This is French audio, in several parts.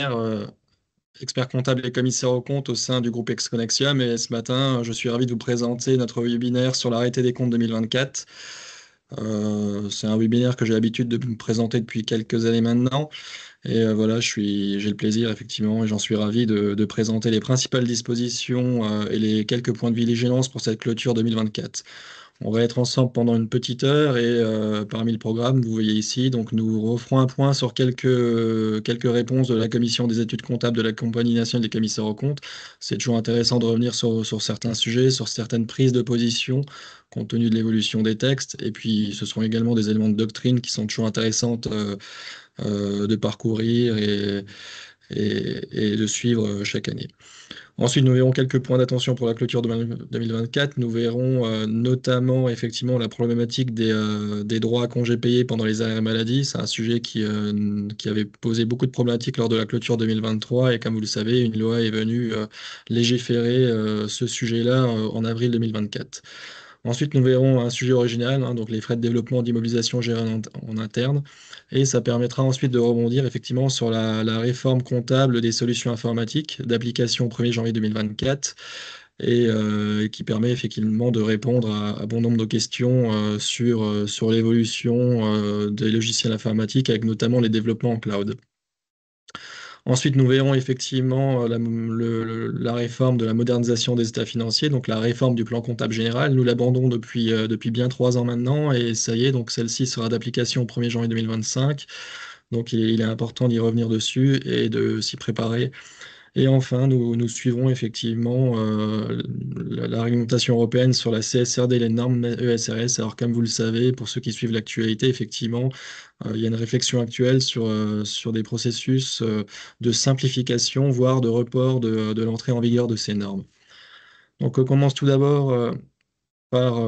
euh, expert comptable et commissaire aux comptes au sein du groupe Exconnexium. Et ce matin, je suis ravi de vous présenter notre webinaire sur l'arrêté des comptes 2024. C'est un webinaire que j'ai l'habitude de me présenter depuis quelques années maintenant. Et voilà, j'ai le plaisir, effectivement, et j'en suis ravi de présenter les principales dispositions et les quelques points de vigilance pour cette clôture 2024. On va être ensemble pendant une petite heure et parmi le programme, vous voyez ici, donc nous referons un point sur quelques réponses de la commission des études comptables de la Compagnie nationale des commissaires aux comptes. C'est toujours intéressant de revenir sur certains sujets, sur certaines prises de position compte tenu de l'évolution des textes. Et puis, ce seront également des éléments de doctrine qui sont toujours intéressantes de parcourir et de suivre chaque année. Ensuite, nous verrons quelques points d'attention pour la clôture de 2024. Nous verrons notamment effectivement la problématique des droits à congés payés pendant les arrêts maladie. C'est un sujet qui avait posé beaucoup de problématiques lors de la clôture 2023 et comme vous le savez, une loi est venue légiférer ce sujet-là en avril 2024. Ensuite, nous verrons un sujet original, hein, donc les frais de développement d'immobilisation gérés en interne. Et ça permettra ensuite de rebondir effectivement sur la réforme comptable des solutions informatiques d'application au 1er janvier 2024 et qui permet effectivement de répondre à bon nombre de questions sur l'évolution des logiciels informatiques avec notamment les développements en cloud. Ensuite, nous verrons effectivement la réforme de la modernisation des états financiers, donc la réforme du plan comptable général. Nous l'abandonnons depuis bien 3 ans maintenant, et ça y est, donc celle-ci sera d'application au 1er janvier 2025. Donc il est important d'y revenir dessus et de s'y préparer. Et enfin, nous suivrons effectivement la réglementation européenne sur la CSRD et les normes ESRS. Alors, comme vous le savez, pour ceux qui suivent l'actualité, effectivement, il y a une réflexion actuelle sur des processus de simplification, voire de report de l'entrée en vigueur de ces normes. Donc, on commence tout d'abord par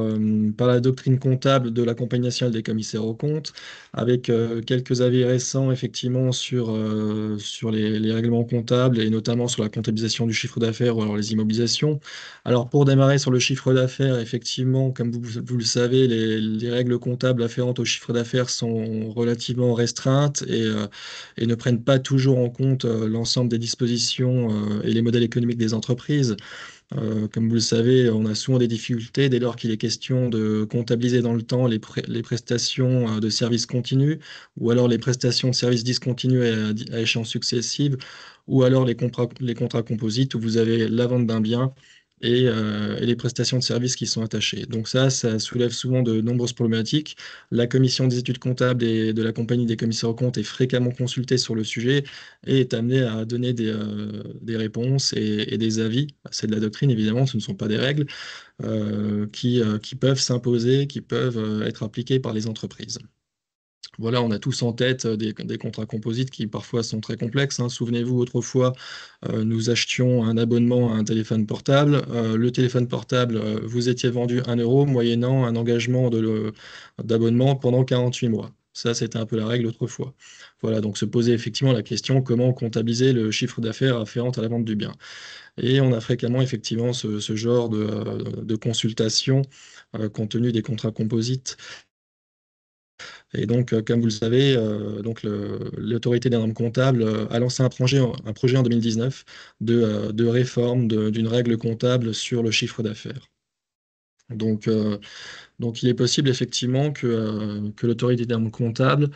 la doctrine comptable de la Compagnie nationale des commissaires aux comptes, avec quelques avis récents effectivement sur les règlements comptables et notamment sur la comptabilisation du chiffre d'affaires ou alors les immobilisations. Alors pour démarrer sur le chiffre d'affaires, effectivement, comme vous le savez, les règles comptables afférentes au chiffre d'affaires sont relativement restreintes et ne prennent pas toujours en compte l'ensemble des dispositions et les modèles économiques des entreprises. Comme vous le savez, on a souvent des difficultés dès lors qu'il est question de comptabiliser dans le temps les prestations de services continus, ou alors les prestations de services discontinus à échéance successive, ou alors les contrats composites où vous avez la vente d'un bien et les prestations de services qui sont attachées. Donc ça soulève souvent de nombreuses problématiques. La commission des études comptables et de la compagnie des commissaires aux comptes est fréquemment consultée sur le sujet et est amenée à donner des réponses et des avis. C'est de la doctrine, évidemment, ce ne sont pas des règles qui peuvent s'imposer, qui peuvent être appliquées par les entreprises. Voilà, on a tous en tête des contrats composites qui parfois sont très complexes, hein. Souvenez-vous, autrefois, nous achetions un abonnement à un téléphone portable. Le téléphone portable vous étiez vendu 1 € moyennant un engagement d'abonnement pendant 48 mois. Ça, c'était un peu la règle autrefois. Voilà, donc se posait effectivement la question comment comptabiliser le chiffre d'affaires afférent à la vente du bien. Et on a fréquemment effectivement ce genre de consultation compte tenu des contrats composites. Et donc, comme vous le savez, l'autorité des normes comptables a lancé un projet en 2019 de réforme d'une règle comptable sur le chiffre d'affaires. Donc, donc, il est possible effectivement que l'autorité des normes comptables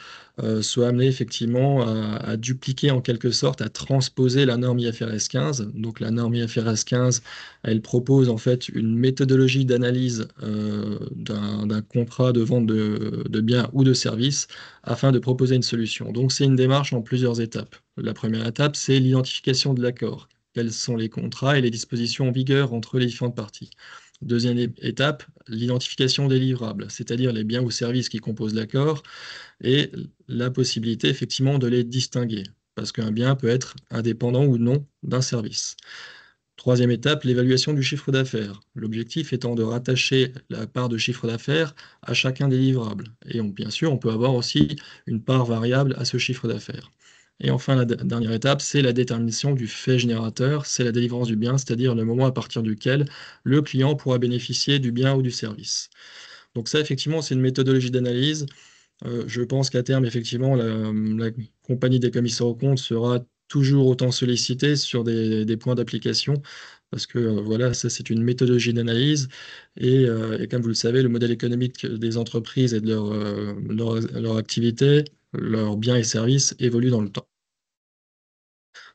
soit amenée effectivement à dupliquer en quelque sorte, à transposer la norme IFRS 15. Donc, la norme IFRS 15, elle propose en fait une méthodologie d'analyse d'un contrat de vente de biens ou de services afin de proposer une solution. Donc, c'est une démarche en plusieurs étapes. La première étape, c'est l'identification de l'accord. Quels sont les contrats et les dispositions en vigueur entre les différentes parties. Deuxième étape, l'identification des livrables, c'est-à-dire les biens ou services qui composent l'accord, et la possibilité effectivement de les distinguer, parce qu'un bien peut être indépendant ou non d'un service. Troisième étape, l'évaluation du chiffre d'affaires. L'objectif étant de rattacher la part de chiffre d'affaires à chacun des livrables. Et bien sûr, on peut avoir aussi une part variable à ce chiffre d'affaires. Et enfin, la dernière étape, c'est la détermination du fait générateur, c'est la délivrance du bien, c'est-à-dire le moment à partir duquel le client pourra bénéficier du bien ou du service. Donc ça, effectivement, c'est une méthodologie d'analyse. Je pense qu'à terme, effectivement, la compagnie des commissaires aux comptes sera toujours autant sollicité sur des points d'application, parce que voilà, ça c'est une méthodologie d'analyse, et comme vous le savez, le modèle économique des entreprises et de leur activité, leurs biens et services évolue dans le temps.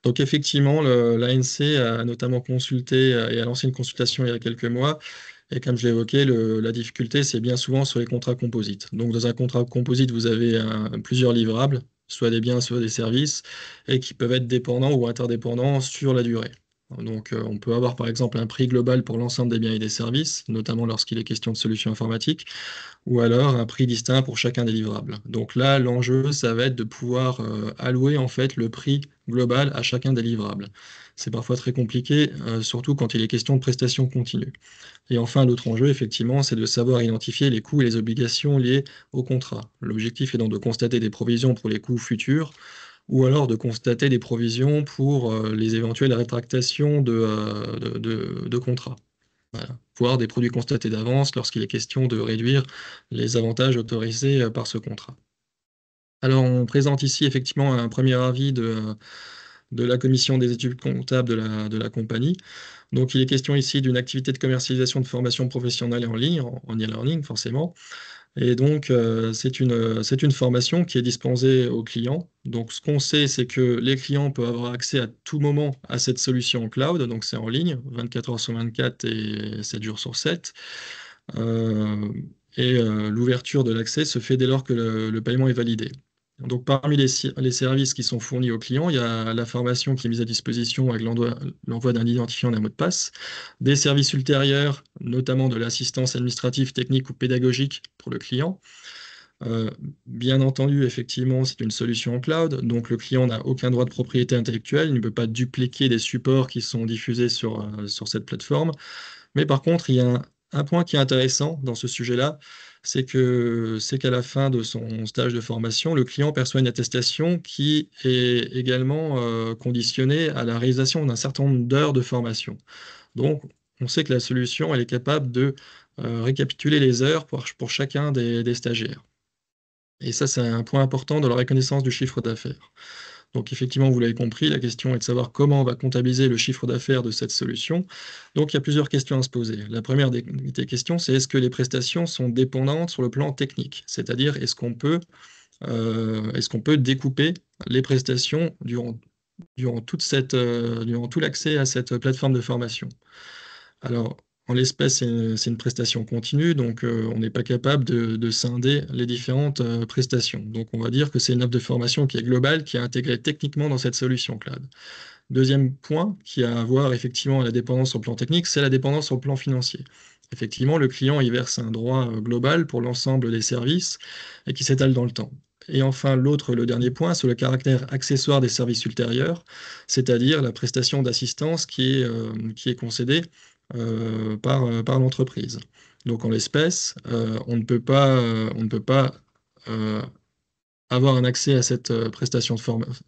Donc effectivement, l'ANC a notamment consulté et a lancé une consultation il y a quelques mois. Et comme je l'évoquais, la difficulté, c'est bien souvent sur les contrats composites. Donc dans un contrat composite, vous avez plusieurs livrables, soit des biens, soit des services, et qui peuvent être dépendants ou interdépendants sur la durée. Donc on peut avoir par exemple un prix global pour l'ensemble des biens et des services, notamment lorsqu'il est question de solutions informatiques, ou alors un prix distinct pour chacun des livrables. Donc là, l'enjeu, ça va être de pouvoir allouer en fait le prix global à chacun des livrables. C'est parfois très compliqué, surtout quand il est question de prestations continues. Et enfin, l'autre enjeu, effectivement, c'est de savoir identifier les coûts et les obligations liées au contrat. L'objectif est donc de constater des provisions pour les coûts futurs, ou alors de constater des provisions pour les éventuelles rétractations de contrats. Voilà. Voire des produits constatés d'avance lorsqu'il est question de réduire les avantages autorisés par ce contrat. Alors, on présente ici effectivement un premier avis de la commission des études comptables de la compagnie. Donc, il est question ici d'une activité de commercialisation de formation professionnelle en ligne, en e-learning forcément. Et donc, c'est une formation qui est dispensée aux clients. Donc, ce qu'on sait, c'est que les clients peuvent avoir accès à tout moment à cette solution cloud. Donc, c'est en ligne, 24 heures sur 24 et 7 jours sur 7. Euh, L'ouverture de l'accès se fait dès lors que le paiement est validé. Donc, parmi les services qui sont fournis aux clients, il y a la formation qui est mise à disposition avec l'envoi d'un identifiant d'un mot de passe, des services ultérieurs, notamment de l'assistance administrative, technique ou pédagogique pour le client. Euh, Bien entendu, effectivement, c'est une solution en cloud, donc le client n'a aucun droit de propriété intellectuelle, il ne peut pas dupliquer des supports qui sont diffusés sur cette plateforme. Mais par contre, il y a un point qui est intéressant dans ce sujet-là, c'est qu'à la fin de son stage de formation, le client perçoit une attestation qui est également conditionnée à la réalisation d'un certain nombre d'heures de formation. Donc, on sait que la solution, elle est capable de récapituler les heures pour chacun des stagiaires. Et ça, c'est un point important dans la reconnaissance du chiffre d'affaires. Donc effectivement, vous l'avez compris, la question est de savoir comment on va comptabiliser le chiffre d'affaires de cette solution. Donc il y a plusieurs questions à se poser. La première des questions, c'est est-ce que les prestations sont dépendantes sur le plan technique? C'est-à-dire, est-ce qu'on peut découper les prestations durant tout l'accès à cette plateforme de formation? Alors, en l'espèce, c'est une prestation continue, donc on n'est pas capable de scinder les différentes prestations. Donc, on va dire que c'est une offre de formation qui est globale, qui est intégrée techniquement dans cette solution cloud. Deuxième point qui a à voir effectivement à la dépendance sur le plan technique, c'est la dépendance sur le plan financier. Effectivement, le client y verse un droit global pour l'ensemble des services et qui s'étale dans le temps. Et enfin, le dernier point, c'est le caractère accessoire des services ultérieurs, c'est-à-dire la prestation d'assistance qui est concédée par l'entreprise. Donc en l'espèce, on ne peut pas euh, avoir un accès à cette prestation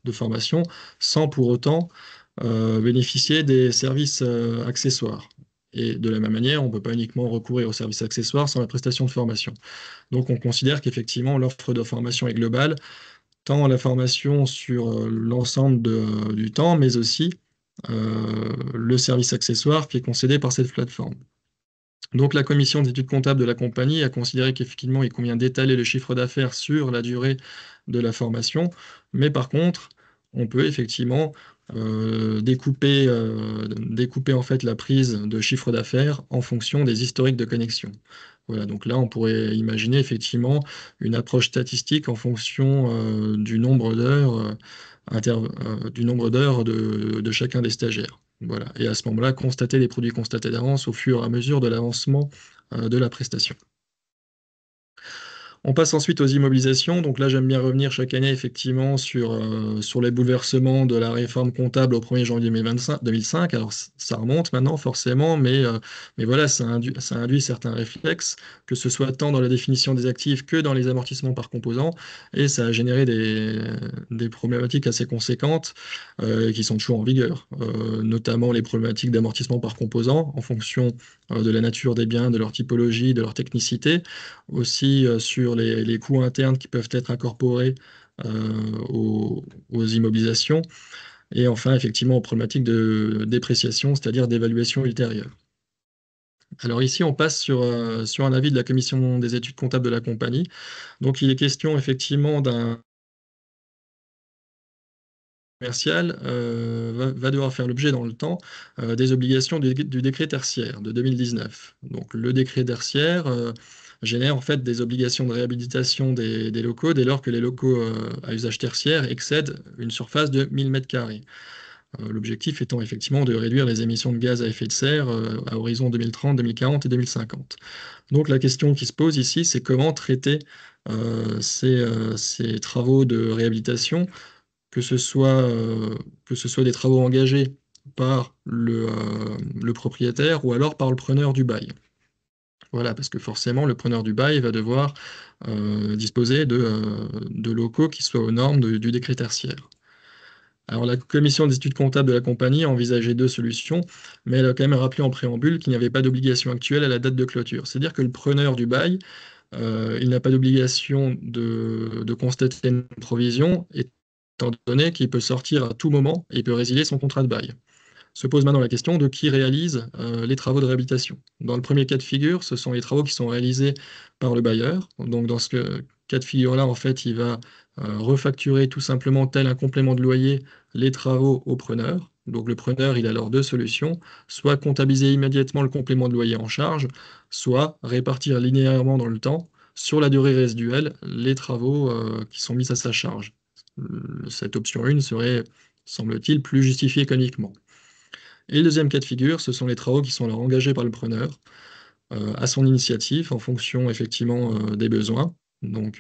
de formation sans pour autant bénéficier des services accessoires. Et de la même manière, on ne peut pas uniquement recourir aux services accessoires sans la prestation de formation. Donc on considère qu'effectivement l'offre de formation est globale, tant la formation sur l'ensemble du temps, mais aussi le service accessoire qui est concédé par cette plateforme. Donc la commission d'études comptables de la compagnie a considéré qu'effectivement il convient d'étaler le chiffre d'affaires sur la durée de la formation, mais par contre, on peut effectivement découper en fait la prise de chiffre d'affaires en fonction des historiques de connexion. Voilà, donc là on pourrait imaginer effectivement une approche statistique en fonction du nombre d'heures de chacun des stagiaires. Voilà. Et à ce moment-là, constater les produits constatés d'avance au fur et à mesure de l'avancement de la prestation. On passe ensuite aux immobilisations. Donc là, j'aime bien revenir chaque année effectivement sur les bouleversements de la réforme comptable au 1er janvier 2005. Alors ça remonte maintenant forcément, mais voilà, ça induit certains réflexes, que ce soit tant dans la définition des actifs que dans les amortissements par composants, et ça a généré des problématiques assez conséquentes qui sont toujours en vigueur, notamment les problématiques d'amortissement par composants en fonction de la nature des biens, de leur typologie, de leur technicité, aussi sur les coûts internes qui peuvent être incorporés aux immobilisations. Et enfin, effectivement, problématique de dépréciation, c'est-à-dire d'évaluation ultérieure. Alors ici, on passe sur un avis de la commission des études comptables de la compagnie. Donc il est question effectivement d'un commercial va devoir faire l'objet dans le temps des obligations du décret tertiaire de 2019. Donc le décret tertiaire génère en fait des obligations de réhabilitation des locaux dès lors que les locaux à usage tertiaire excèdent une surface de 1000 m². L'objectif étant effectivement de réduire les émissions de gaz à effet de serre à horizon 2030, 2040 et 2050. Donc la question qui se pose ici, c'est comment traiter ces travaux de réhabilitation, que ce soit, des travaux engagés par le propriétaire ou alors par le preneur du bail. Voilà, parce que forcément, le preneur du bail va devoir disposer de locaux qui soient aux normes du décret tertiaire. Alors, la commission des études comptables de la compagnie a envisagé deux solutions, mais elle a quand même rappelé en préambule qu'il n'y avait pas d'obligation actuelle à la date de clôture. C'est-à-dire que le preneur du bail, il n'a pas d'obligation de constater une provision, étant donné qu'il peut sortir à tout moment et il peut résilier son contrat de bail. Se pose maintenant la question de qui réalise les travaux de réhabilitation. Dans le premier cas de figure, ce sont les travaux qui sont réalisés par le bailleur. Donc dans ce cas de figure-là, en fait, il va refacturer tout simplement tel un complément de loyer les travaux au preneur. Donc le preneur, il a alors deux solutions, soit comptabiliser immédiatement le complément de loyer en charge, soit répartir linéairement dans le temps, sur la durée résiduelle, les travaux qui sont mis à sa charge. Cette option 1 serait, semble-t-il, plus justifiée économiquement. Et le deuxième cas de figure, ce sont les travaux qui sont alors engagés par le preneur à son initiative en fonction effectivement des besoins, donc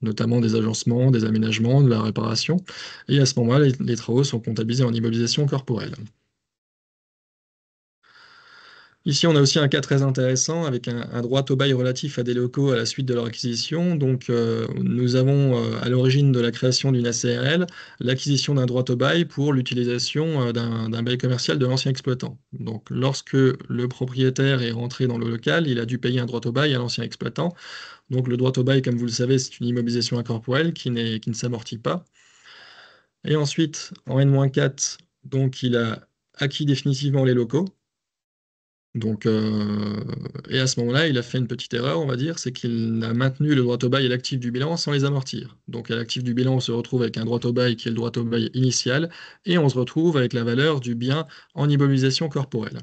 notamment des agencements, des aménagements, de la réparation. Et à ce moment-là, les travaux sont comptabilisés en immobilisation corporelle. Ici, on a aussi un cas très intéressant avec un droit au bail relatif à des locaux à la suite de leur acquisition. Donc, nous avons à l'origine de la création d'une ACRL l'acquisition d'un droit au bail pour l'utilisation d'un bail commercial de l'ancien exploitant. Donc, lorsque le propriétaire est rentré dans le local, il a dû payer un droit au bail à l'ancien exploitant. Donc, le droit au bail, comme vous le savez, c'est une immobilisation incorporelle qui ne s'amortit pas. Et ensuite, en N-4, donc, il a acquis définitivement les locaux. Donc, et à ce moment-là, il a fait une petite erreur, on va dire, c'est qu'il a maintenu le droit au bail et l'actif du bilan sans les amortir. Donc, à l'actif du bilan, on se retrouve avec un droit au bail qui est le droit au bail initial, et on se retrouve avec la valeur du bien en immobilisation corporelle.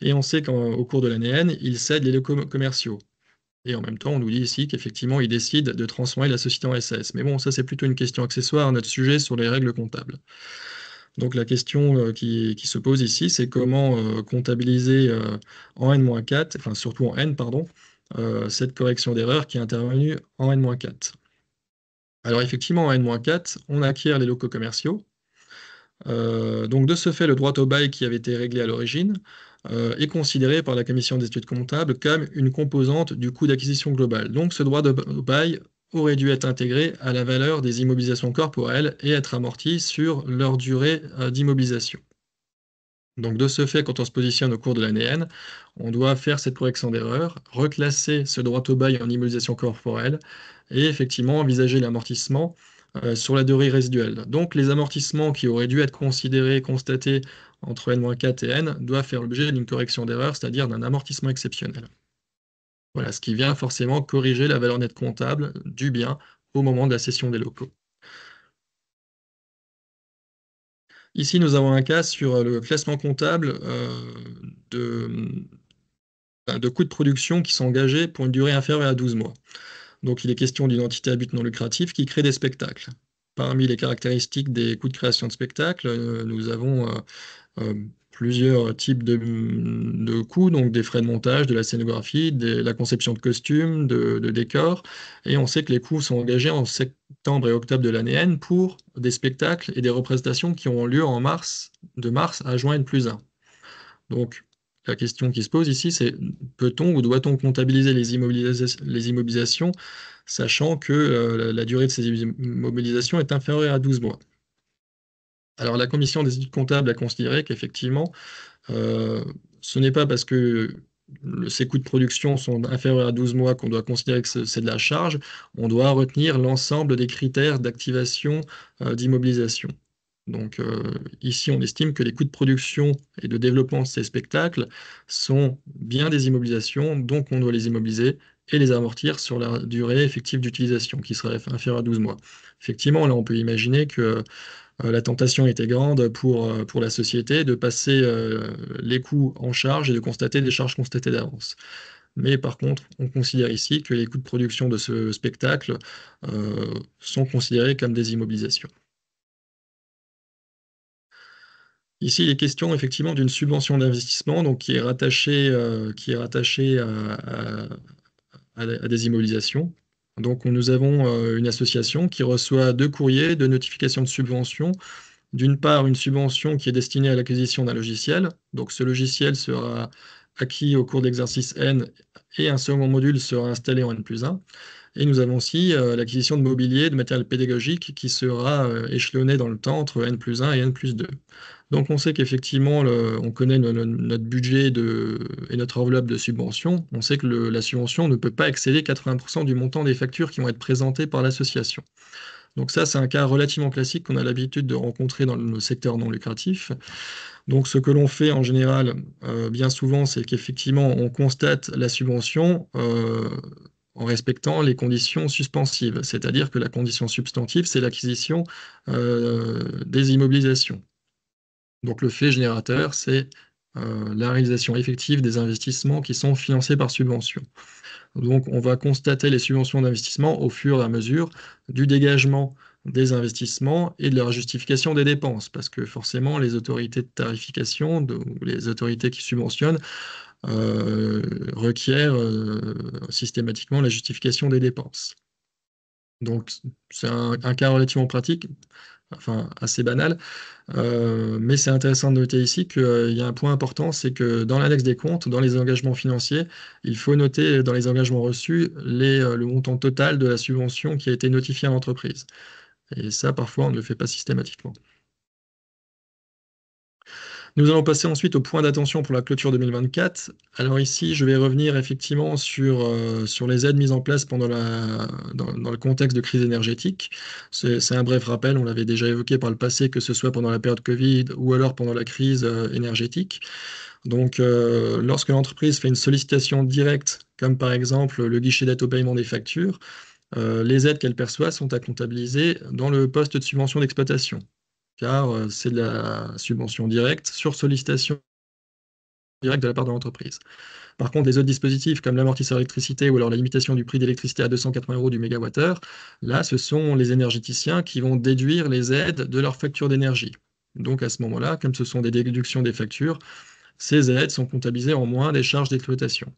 Et on sait qu'au cours de l'année N, il cède les locaux commerciaux. Et en même temps, on nous dit ici qu'effectivement, il décide de transformer la société en SAS. Mais bon, ça, c'est plutôt une question accessoire à notre sujet sur les règles comptables. Donc la question qui se pose ici, c'est comment comptabiliser en N-4, enfin surtout en N, pardon, cette correction d'erreur qui est intervenue en N-4. Alors effectivement, en N-4, on acquiert les locaux commerciaux. Donc de ce fait, le droit au bail qui avait été réglé à l'origine est considéré par la commission des études comptables comme une composante du coût d'acquisition global. Donc ce droit au bail aurait dû être intégré à la valeur des immobilisations corporelles et être amorti sur leur durée d'immobilisation. Donc de ce fait, quand on se positionne au cours de l'année N, on doit faire cette correction d'erreur, reclasser ce droit au bail en immobilisation corporelle et effectivement envisager l'amortissement sur la durée résiduelle. Donc les amortissements qui auraient dû être considérés, constatés entre N-4 et N, doivent faire l'objet d'une correction d'erreur, c'est-à-dire d'un amortissement exceptionnel. Voilà, ce qui vient forcément corriger la valeur nette comptable du bien au moment de la cession des locaux. Ici, nous avons un cas sur le classement comptable de, de coûts de production qui sont engagés pour une durée inférieure à 12 mois. Donc il est question d'une entité à but non lucratif qui crée des spectacles. Parmi les caractéristiques des coûts de création de spectacles, nous avons plusieurs types de coûts, donc des frais de montage, de la scénographie, la conception de costumes, de décors, et on sait que les coûts sont engagés en septembre et octobre de l'année N pour des spectacles et des représentations qui auront lieu de mars à juin N+1. Donc, la question qui se pose ici, c'est peut-on ou doit-on comptabiliser les immobilisations, sachant que la durée de ces immobilisations est inférieure à 12 mois? Alors, la commission des études comptables a considéré qu'effectivement, ce n'est pas parce que ces coûts de production sont inférieurs à 12 mois qu'on doit considérer que c'est de la charge, on doit retenir l'ensemble des critères d'activation d'immobilisation. Donc ici, on estime que les coûts de production et de développement de ces spectacles sont bien des immobilisations, donc on doit les immobiliser et les amortir sur la durée effective d'utilisation, qui serait inférieure à 12 mois. Effectivement, là, on peut imaginer que la tentation était grande pour la société de passer les coûts en charge et de constater des charges constatées d'avance. Mais par contre, on considère ici que les coûts de production de ce spectacle sont considérés comme des immobilisations. Ici, il est question effectivement d'une subvention d'investissement donc qui est rattachée à des immobilisations. Donc nous avons une association qui reçoit deux courriers de notification de subvention. D'une part, une subvention qui est destinée à l'acquisition d'un logiciel. Donc ce logiciel sera acquis au cours d'exercice N et un second module sera installé en N+1. Et nous avons aussi l'acquisition de mobilier, de matériel pédagogique qui sera échelonné dans le temps entre N+1 et N+2. Donc on sait qu'effectivement, on connaît notre budget et notre enveloppe de subvention. On sait que la subvention ne peut pas excéder 80% du montant des factures qui vont être présentées par l'association. Donc ça, c'est un cas relativement classique qu'on a l'habitude de rencontrer dans le secteur non lucratif. Donc ce que l'on fait en général, bien souvent, c'est qu'effectivement, on constate la subvention en respectant les conditions suspensives. C'est-à-dire que la condition substantive, c'est l'acquisition des immobilisations. Donc le fait générateur, c'est la réalisation effective des investissements qui sont financés par subvention. Donc on va constater les subventions d'investissement au fur et à mesure du dégagement des investissements et de leur justification des dépenses, parce que forcément les autorités de tarification, les autorités qui subventionnent, requièrent systématiquement la justification des dépenses. Donc c'est un cas relativement pratique, enfin assez banal, mais c'est intéressant de noter ici qu'il y a un point important, c'est que dans l'index des comptes, dans les engagements financiers, il faut noter dans les engagements reçus le montant total de la subvention qui a été notifiée à l'entreprise. Et ça, parfois, on ne le fait pas systématiquement. Nous allons passer ensuite au point d'attention pour la clôture 2024. Alors ici, je vais revenir effectivement sur les aides mises en place dans le contexte de crise énergétique. C'est un bref rappel, on l'avait déjà évoqué par le passé, que ce soit pendant la période Covid ou alors pendant la crise énergétique. Donc, lorsque l'entreprise fait une sollicitation directe, comme par exemple le guichet d'aide au paiement des factures, les aides qu'elle perçoit sont à comptabiliser dans le poste de subvention d'exploitation, car c'est de la subvention directe sur sollicitation directe de la part de l'entreprise. Par contre, les autres dispositifs comme l'amortisseur électricité ou alors la limitation du prix d'électricité à 280 € du mégawattheure, là, ce sont les énergéticiens qui vont déduire les aides de leur facture d'énergie. Donc à ce moment-là, comme ce sont des déductions des factures, ces aides sont comptabilisées en moins des charges d'exploitation.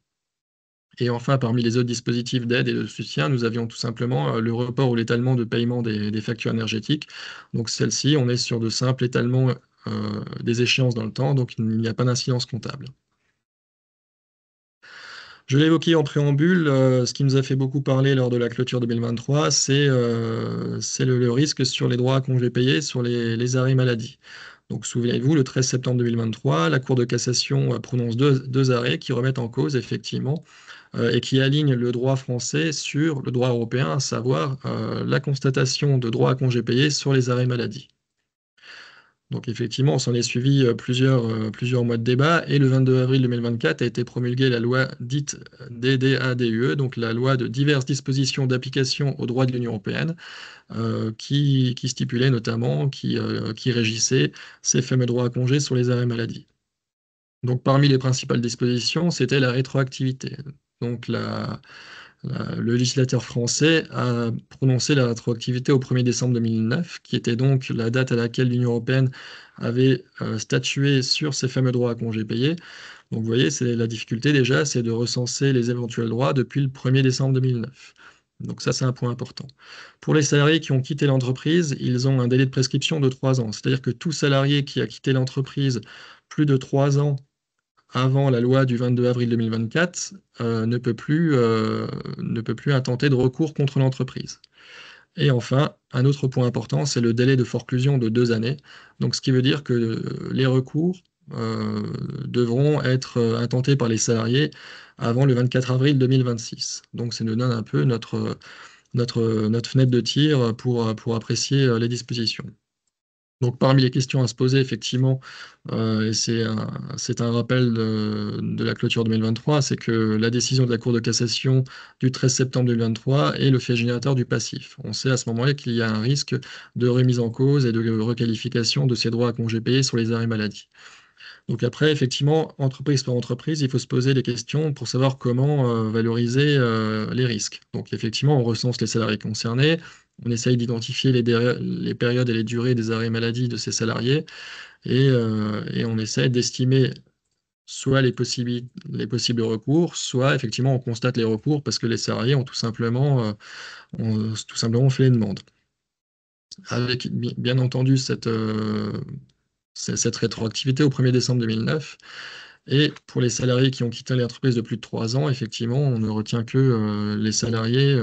Et enfin, parmi les autres dispositifs d'aide et de soutien, nous avions tout simplement le report ou l'étalement de paiement des factures énergétiques. Donc celle-ci, on est sur de simples étalements des échéances dans le temps, donc il n'y a pas d'incidence comptable. Je l'ai évoqué en préambule, ce qui nous a fait beaucoup parler lors de la clôture 2023, c'est le risque sur les droits à congés payés, sur les arrêts maladie. Donc souvenez-vous, le 13 septembre 2023, la Cour de cassation prononce deux arrêts qui remettent en cause effectivement et qui alignent le droit français sur le droit européen, à savoir la constatation de droits à congés payés sur les arrêts maladie. Donc effectivement, on s'en est suivi plusieurs mois de débat et le 22 avril 2024 a été promulguée la loi dite DDADUE, donc la loi de diverses dispositions d'application au droit de l'Union européenne, qui stipulait notamment, qui régissait ces fameux droits à congé sur les arrêts maladie. Donc parmi les principales dispositions, c'était la rétroactivité. Donc le législateur français a prononcé la rétroactivité au 1er décembre 2009, qui était donc la date à laquelle l'Union européenne avait statué sur ces fameux droits à congés payés. Donc vous voyez, c'est la difficulté déjà, c'est de recenser les éventuels droits depuis le 1er décembre 2009. Donc ça, c'est un point important. Pour les salariés qui ont quitté l'entreprise, ils ont un délai de prescription de 3 ans. C'est-à-dire que tout salarié qui a quitté l'entreprise plus de 3 ans avant la loi du 22 avril 2024 ne peut plus intenter de recours contre l'entreprise. Et enfin, un autre point important, c'est le délai de forclusion de 2 années. Donc, ce qui veut dire que les recours devront être intentés par les salariés avant le 24 avril 2026. Donc, ça nous donne un peu notre fenêtre de tir pour apprécier les dispositions. Donc, parmi les questions à se poser, effectivement, et c'est un rappel de la clôture 2023, c'est que la décision de la Cour de cassation du 13 septembre 2023 est le fait générateur du passif. On sait à ce moment-là qu'il y a un risque de remise en cause et de requalification de ces droits à congés payés sur les arrêts maladie. Donc après, effectivement, entreprise par entreprise, il faut se poser des questions pour savoir comment valoriser les risques. Donc effectivement, on recense les salariés concernés, on essaye d'identifier les périodes et les durées des arrêts maladie de ces salariés, et on essaie d'estimer soit les possibles recours, soit effectivement on constate les recours parce que les salariés ont tout simplement fait les demandes. Avec bien entendu cette rétroactivité au 1er décembre 2009. Et pour les salariés qui ont quitté l'entreprise de plus de 3 ans, effectivement, on ne retient que les salariés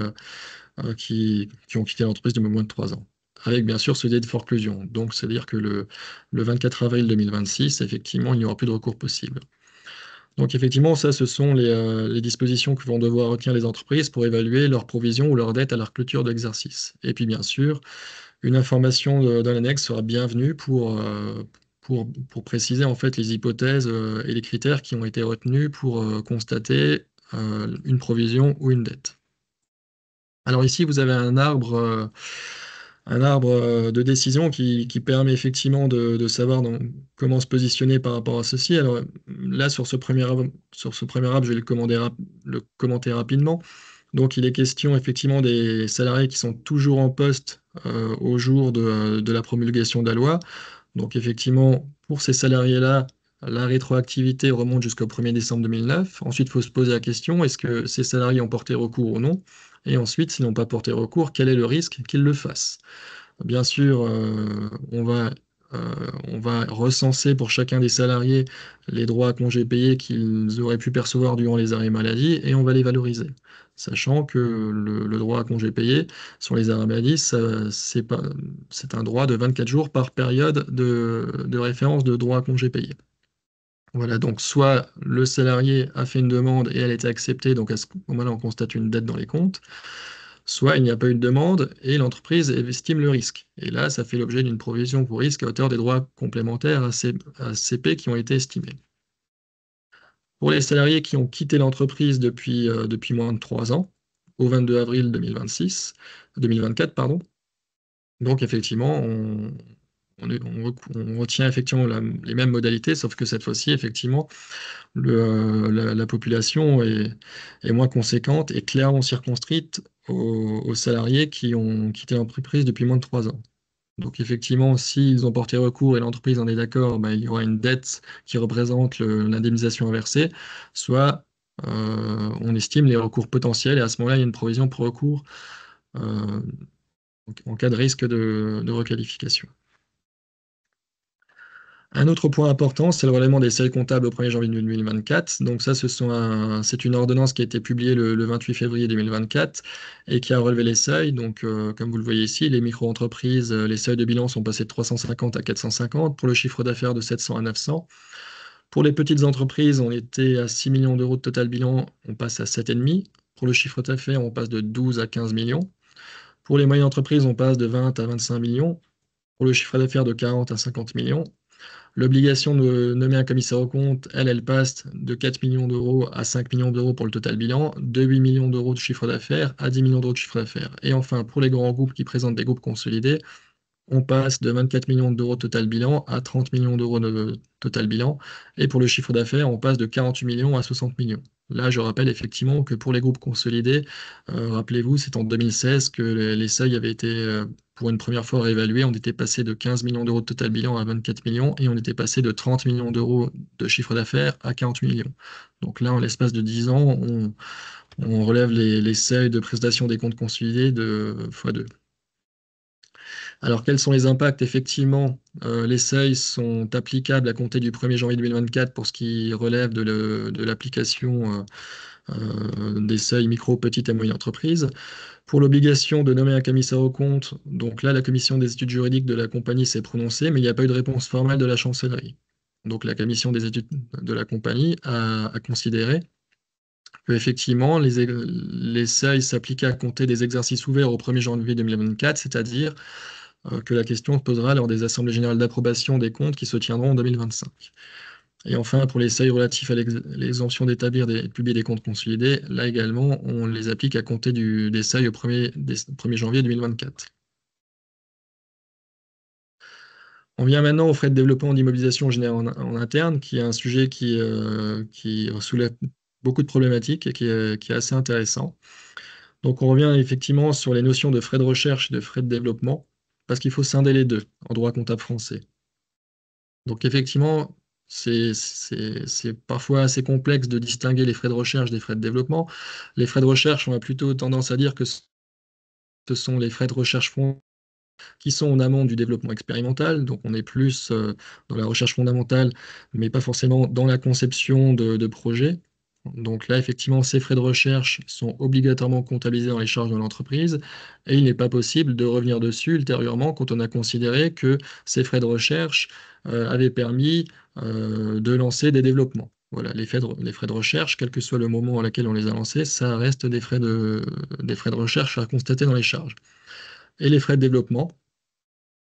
qui ont quitté l'entreprise de moins de 3 ans, avec bien sûr ce délai de forclusion. Donc, c'est-à-dire que le 24 avril 2026, effectivement, il n'y aura plus de recours possible. Donc, effectivement, ça, ce sont les dispositions que vont devoir retenir les entreprises pour évaluer leurs provisions ou leurs dettes à leur clôture d'exercice. Et puis, bien sûr, une information dans l'annexe sera bienvenue pour préciser en fait les hypothèses et les critères qui ont été retenus pour constater une provision ou une dette. Alors ici, vous avez un arbre de décision qui permet effectivement de savoir comment se positionner par rapport à ceci. Alors là, sur ce premier arbre, je vais le commenter rapidement. Donc, il est question effectivement des salariés qui sont toujours en poste au jour de la promulgation de la loi. Donc, effectivement, pour ces salariés-là, la rétroactivité remonte jusqu'au 1er décembre 2009. Ensuite, il faut se poser la question, est-ce que ces salariés ont porté recours ou non? Et ensuite, s'ils n'ont pas porté recours, quel est le risque qu'ils le fassent? Bien sûr, on va recenser pour chacun des salariés les droits à congés payés qu'ils auraient pu percevoir durant les arrêts maladie et on va les valoriser. Sachant que le droit à congés payés sur les arrêts maladie, c'est un droit de 24 jours par période de référence de droit à congés payés. Voilà, donc soit le salarié a fait une demande et elle a été acceptée, donc à ce moment-là, on constate une dette dans les comptes, soit il n'y a pas eu de demande et l'entreprise estime le risque. Et là, ça fait l'objet d'une provision pour risque à hauteur des droits complémentaires à CP qui ont été estimés. Pour les salariés qui ont quitté l'entreprise depuis moins de 3 ans, au 22 avril 2024, pardon, donc effectivement, on retient effectivement les mêmes modalités, sauf que cette fois-ci, effectivement, la population est moins conséquente et clairement circonscrite aux salariés qui ont quitté l'entreprise depuis moins de 3 ans. Donc effectivement, s'ils ont porté recours et l'entreprise en est d'accord, ben, il y aura une dette qui représente l'indemnisation à verser, soit on estime les recours potentiels et à ce moment-là, il y a une provision pour recours euh, en cas de risque de requalification. Un autre point important, c'est le relèvement des seuils comptables au 1er janvier 2024. Donc ça, c'est une ordonnance qui a été publiée le 28 février 2024 et qui a relevé les seuils. Donc, comme vous le voyez ici, les micro-entreprises, les seuils de bilan sont passés de 350 à 450, pour le chiffre d'affaires de 700 à 900. Pour les petites entreprises, on était à 6 millions d'euros de total bilan, on passe à 7,5. Pour le chiffre d'affaires, on passe de 12 à 15 millions. Pour les moyennes entreprises, on passe de 20 à 25 millions. Pour le chiffre d'affaires, de 40 à 50 millions. L'obligation de nommer un commissaire aux comptes, elle passe de 4 millions d'euros à 5 millions d'euros pour le total bilan, de 8 millions d'euros de chiffre d'affaires à 10 millions d'euros de chiffre d'affaires. Et enfin, pour les grands groupes qui présentent des groupes consolidés, on passe de 24 millions d'euros de total bilan à 30 millions d'euros de total bilan. Et pour le chiffre d'affaires, on passe de 48 millions à 60 millions. Là, je rappelle effectivement que pour les groupes consolidés, rappelez-vous, c'est en 2016 que les seuils avaient été pour une première fois réévalués. On était passé de 15 millions d'euros de total bilan à 24 millions et on était passé de 30 millions d'euros de chiffre d'affaires à 48 millions. Donc là, en l'espace de 10 ans, on relève les seuils de prestation des comptes consolidés de x2. Alors, quels sont les impacts? Effectivement, les seuils sont applicables à compter du 1er janvier 2024 pour ce qui relève de l'application des seuils micro, petites et moyennes entreprises. Pour l'obligation de nommer un commissaire aux comptes, donc là, la commission des études juridiques de la compagnie s'est prononcée, mais il n'y a pas eu de réponse formelle de la chancellerie. Donc, la commission des études de la compagnie a considéré que effectivement, les seuils s'appliquaient à compter des exercices ouverts au 1er janvier 2024, c'est-à-dire que la question se posera lors des assemblées générales d'approbation des comptes qui se tiendront en 2025. Et enfin, pour les seuils relatifs à l'exemption d'établir et de publier des comptes consolidés, là également, on les applique à compter des seuils au 1er janvier 2024. On vient maintenant aux frais de développement d'immobilisation générée en interne, qui est un sujet qui soulève beaucoup de problématiques et qui est assez intéressant. Donc on revient effectivement sur les notions de frais de recherche et de frais de développement, parce qu'il faut scinder les deux en droit comptable français. Donc effectivement, c'est parfois assez complexe de distinguer les frais de recherche des frais de développement. Les frais de recherche, on a plutôt tendance à dire que ce sont les frais de recherche qui sont en amont du développement expérimental. Donc on est plus dans la recherche fondamentale, mais pas forcément dans la conception de projets. Donc là, effectivement, ces frais de recherche sont obligatoirement comptabilisés dans les charges de l'entreprise et il n'est pas possible de revenir dessus ultérieurement quand on a considéré que ces frais de recherche avaient permis de lancer des développements. Voilà, les frais de recherche, quel que soit le moment à laquelle on les a lancés, ça reste des frais de recherche à constater dans les charges. Et les frais de développement,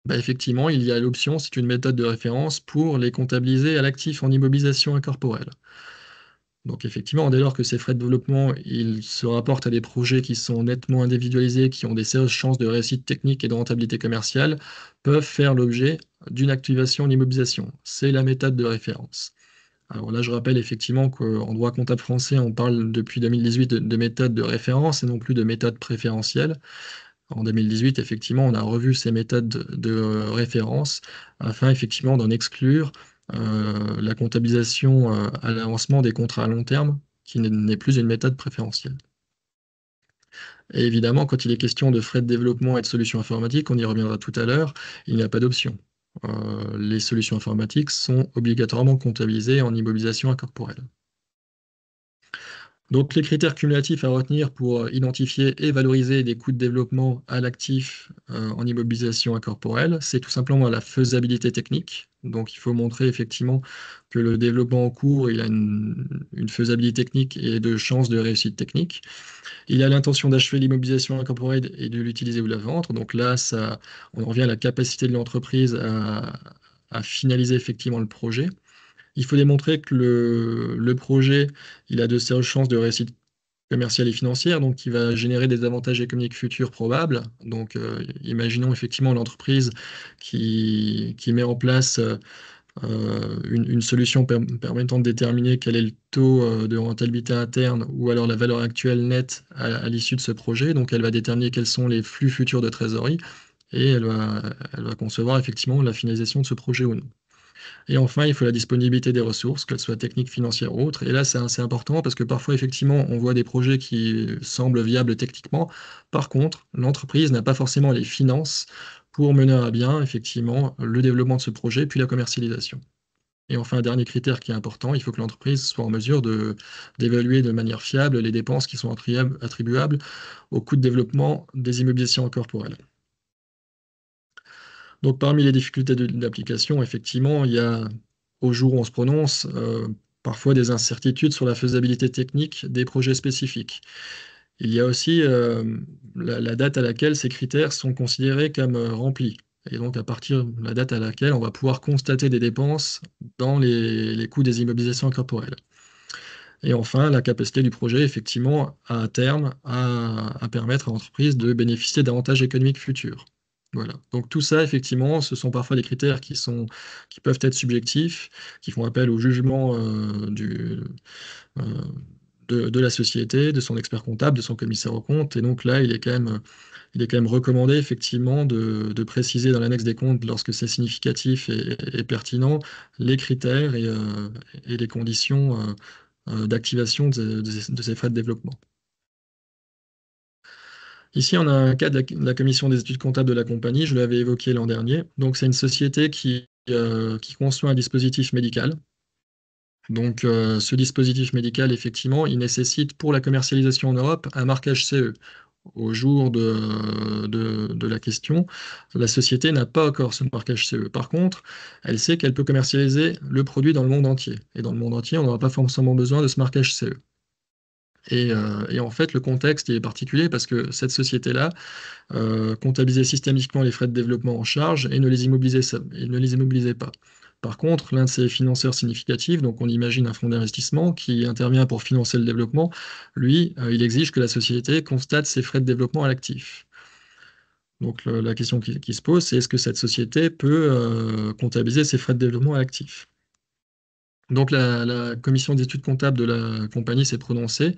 bah, effectivement, il y a l'option, c'est une méthode de référence pour les comptabiliser à l'actif en immobilisation incorporelle. Donc effectivement, dès lors que ces frais de développement, ils se rapportent à des projets qui sont nettement individualisés, qui ont des sérieuses chances de réussite technique et de rentabilité commerciale, peuvent faire l'objet d'une activation en immobilisation. C'est la méthode de référence. Alors là, je rappelle effectivement qu'en droit comptable français, on parle depuis 2018 de méthode de référence et non plus de méthode préférentielle. En 2018, effectivement, on a revu ces méthodes de référence afin effectivement d'en exclure la comptabilisation à l'avancement des contrats à long terme, qui n'est plus une méthode préférentielle. Et évidemment, quand il est question de frais de développement et de solutions informatiques, on y reviendra tout à l'heure, il n'y a pas d'option. Les solutions informatiques sont obligatoirement comptabilisées en immobilisation incorporelle. Donc, les critères cumulatifs à retenir pour identifier et valoriser des coûts de développement à l'actif en immobilisation incorporelle, c'est tout simplement la faisabilité technique. Donc, il faut montrer effectivement que le développement en cours, il a une faisabilité technique et de chances de réussite technique. Il a l'intention d'achever l'immobilisation incorporelle et de l'utiliser ou la vendre. Donc là, on en revient à la capacité de l'entreprise à finaliser effectivement le projet. Il faut démontrer que le projet, il a de sérieuses chances de réussite commerciale et financière, donc il va générer des avantages économiques futurs probables. Donc, imaginons effectivement l'entreprise qui met en place une solution permettant de déterminer quel est le taux de rentabilité interne ou alors la valeur actuelle nette à l'issue de ce projet. Donc, elle va déterminer quels sont les flux futurs de trésorerie et elle va concevoir effectivement la finalisation de ce projet ou non. Et enfin, il faut la disponibilité des ressources, qu'elles soient techniques, financières ou autres. Et là, c'est assez important parce que parfois, effectivement, on voit des projets qui semblent viables techniquement. Par contre, l'entreprise n'a pas forcément les finances pour mener à bien, effectivement, le développement de ce projet, puis la commercialisation. Et enfin, un dernier critère qui est important, il faut que l'entreprise soit en mesure d'évaluer de manière fiable les dépenses qui sont attribuables au coût de développement des immobilisations incorporelles. Donc, parmi les difficultés d'application, effectivement, il y a, au jour où on se prononce, parfois des incertitudes sur la faisabilité technique des projets spécifiques. Il y a aussi la date à laquelle ces critères sont considérés comme remplis. Et donc, à partir de la date à laquelle on va pouvoir constater des dépenses dans les coûts des immobilisations incorporelles. Et enfin, la capacité du projet, effectivement, à terme, à permettre à l'entreprise de bénéficier d'avantages économiques futurs. Voilà. Donc tout ça, effectivement, ce sont parfois des critères qui peuvent être subjectifs, qui font appel au jugement euh, de la société, de son expert comptable, de son commissaire aux comptes. Et donc là, il est quand même recommandé, effectivement, de préciser dans l'annexe des comptes, lorsque c'est significatif et pertinent, les critères et les conditions d'activation de ces frais de développement. Ici, on a un cas de la commission des études comptables de la compagnie, je l'avais évoqué l'an dernier. Donc, c'est une société qui conçoit un dispositif médical. Donc, ce dispositif médical, effectivement, il nécessite pour la commercialisation en Europe un marquage CE. Au jour de la question, la société n'a pas encore ce marquage CE. Par contre, elle sait qu'elle peut commercialiser le produit dans le monde entier. Et dans le monde entier, on n'aura pas forcément besoin de ce marquage CE. Et en fait, le contexte il est particulier parce que cette société-là comptabilisait systématiquement les frais de développement en charge et ne les immobilisait pas. Par contre, l'un de ses financeurs significatifs, donc on imagine un fonds d'investissement qui intervient pour financer le développement, lui, il exige que la société constate ses frais de développement à l'actif. Donc la question qui se pose, c'est est-ce que cette société peut comptabiliser ses frais de développement à l'actif? Donc la commission d'études comptables de la compagnie s'est prononcée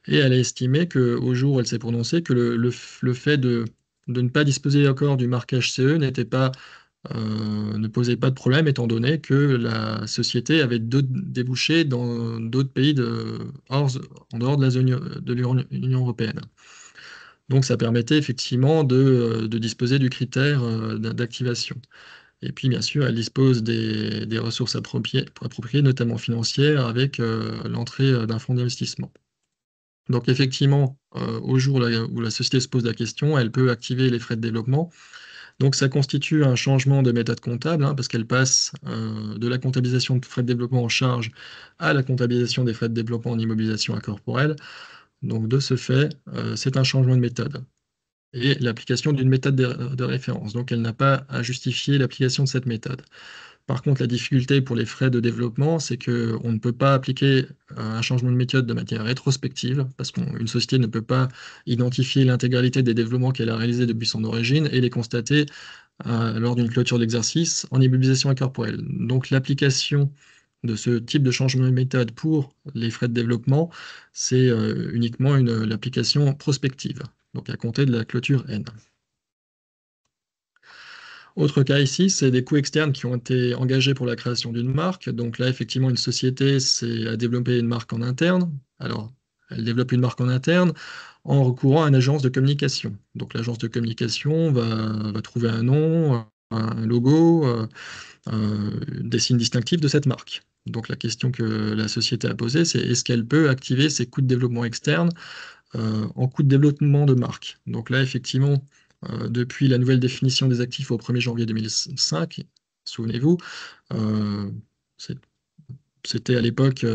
et elle a estimé qu'au jour où elle s'est prononcée, que le fait de ne pas disposer encore du marquage CE ne posait pas de problème, étant donné que la société avait d'autres débouchés dans d'autres pays en dehors de la zone de l'Union européenne. Donc ça permettait effectivement de disposer du critère d'activation. Et puis bien sûr, elle dispose des ressources appropriées, notamment financières, avec l'entrée d'un fonds d'investissement. Donc effectivement, au jour où la société se pose la question, elle peut activer les frais de développement. Donc ça constitue un changement de méthode comptable, hein, parce qu'elle passe de la comptabilisation de frais de développement en charge à la comptabilisation des frais de développement en immobilisation incorporelle. Donc de ce fait, c'est un changement de méthode et l'application d'une méthode de référence. Donc elle n'a pas à justifier l'application de cette méthode. Par contre, la difficulté pour les frais de développement, c'est qu'on ne peut pas appliquer un changement de méthode de manière rétrospective, parce qu'une société ne peut pas identifier l'intégralité des développements qu'elle a réalisés depuis son origine et les constater lors d'une clôture d'exercice en immobilisation incorporelle. Donc l'application de ce type de changement de méthode pour les frais de développement, c'est uniquement l'application prospective, donc à compter de la clôture N. Autre cas ici, c'est des coûts externes qui ont été engagés pour la création d'une marque. Donc là, effectivement, une société a développé une marque en interne. Alors, elle développe une marque en interne en recourant à une agence de communication. Donc l'agence de communication va trouver un nom, un logo, des signes distinctifs de cette marque. Donc la question que la société a posée, c'est est-ce qu'elle peut activer ses coûts de développement externes en coût de développement de marque. Donc là, effectivement, depuis la nouvelle définition des actifs au 1er janvier 2005, souvenez-vous, euh, c'était à l'époque,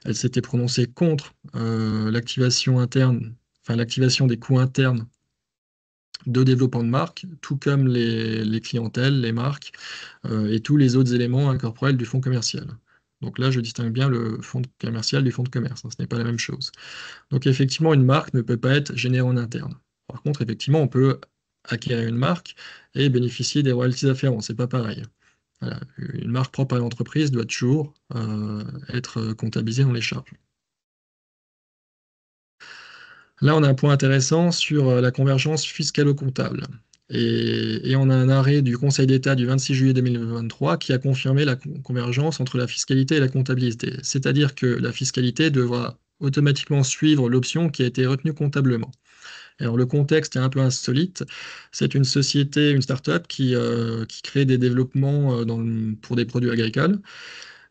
elle s'était prononcée contre l'activation interne, enfin l'activation des coûts internes de développement de marque, tout comme les clientèles, les marques et tous les autres éléments incorporels du fonds commercial. Donc là, je distingue bien le fonds commercial du fonds de commerce, hein, ce n'est pas la même chose. Donc effectivement, une marque ne peut pas être générée en interne. Par contre, effectivement, on peut acquérir une marque et bénéficier des royalties afférentes. C'est pas pareil. Voilà. Une marque propre à l'entreprise doit toujours être comptabilisée dans les charges. Là, on a un point intéressant sur la convergence fiscalo-comptable. Et on a un arrêt du Conseil d'État du 26 juillet 2023 qui a confirmé la convergence entre la fiscalité et la comptabilité. C'est-à-dire que la fiscalité devra automatiquement suivre l'option qui a été retenue comptablement. Alors le contexte est un peu insolite. C'est une société, une start-up qui crée des développements pour des produits agricoles.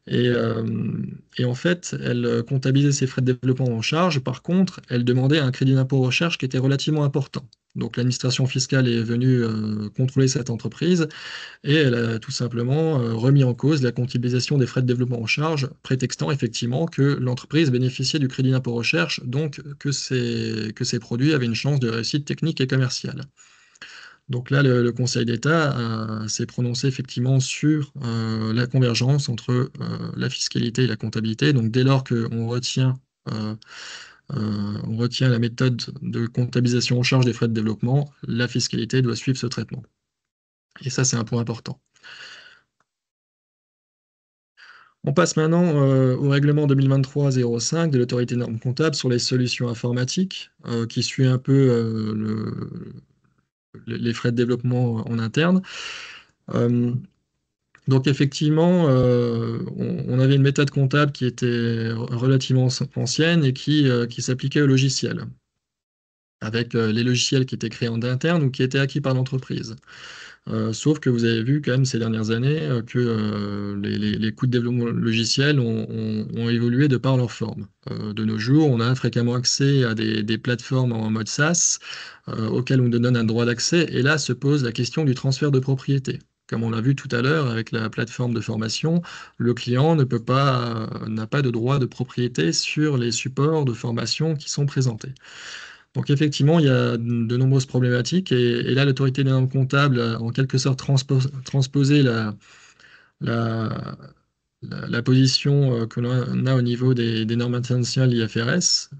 Et, euh, et en fait, elle comptabilisait ses frais de développement en charge. Par contre, elle demandait un crédit d'impôt recherche qui était relativement important. Donc l'administration fiscale est venue contrôler cette entreprise et elle a tout simplement remis en cause la comptabilisation des frais de développement en charge, prétextant effectivement que l'entreprise bénéficiait du crédit d'impôt recherche, donc que ses produits avaient une chance de réussite technique et commerciale. Donc là, le Conseil d'État s'est prononcé effectivement sur la convergence entre la fiscalité et la comptabilité. Donc dès lors euh, on retient la méthode de comptabilisation en charge des frais de développement, la fiscalité doit suivre ce traitement. Et ça, c'est un point important. On passe maintenant au règlement 2023-05 de l'autorité norme comptable sur les solutions informatiques, qui suit un peu les frais de développement en interne. Euh, donc effectivement, on avait une méthode comptable qui était relativement ancienne et qui s'appliquait au logiciel, avec les logiciels qui étaient créés en interne ou qui étaient acquis par l'entreprise. Sauf que vous avez vu quand même ces dernières années que les coûts de développement logiciel ont évolué de par leur forme. De nos jours, on a fréquemment accès à des plateformes en mode SaaS auxquelles on nous donne un droit d'accès, et là se pose la question du transfert de propriété. comme on l'a vu tout à l'heure avec la plateforme de formation, le client ne peut pas, n'a pas de droit de propriété sur les supports de formation qui sont présentés. Donc effectivement, il y a de nombreuses problématiques et là, l'autorité des normes comptables a en quelque sorte transposé la, la position que l'on a au niveau des normes internationales IFRS.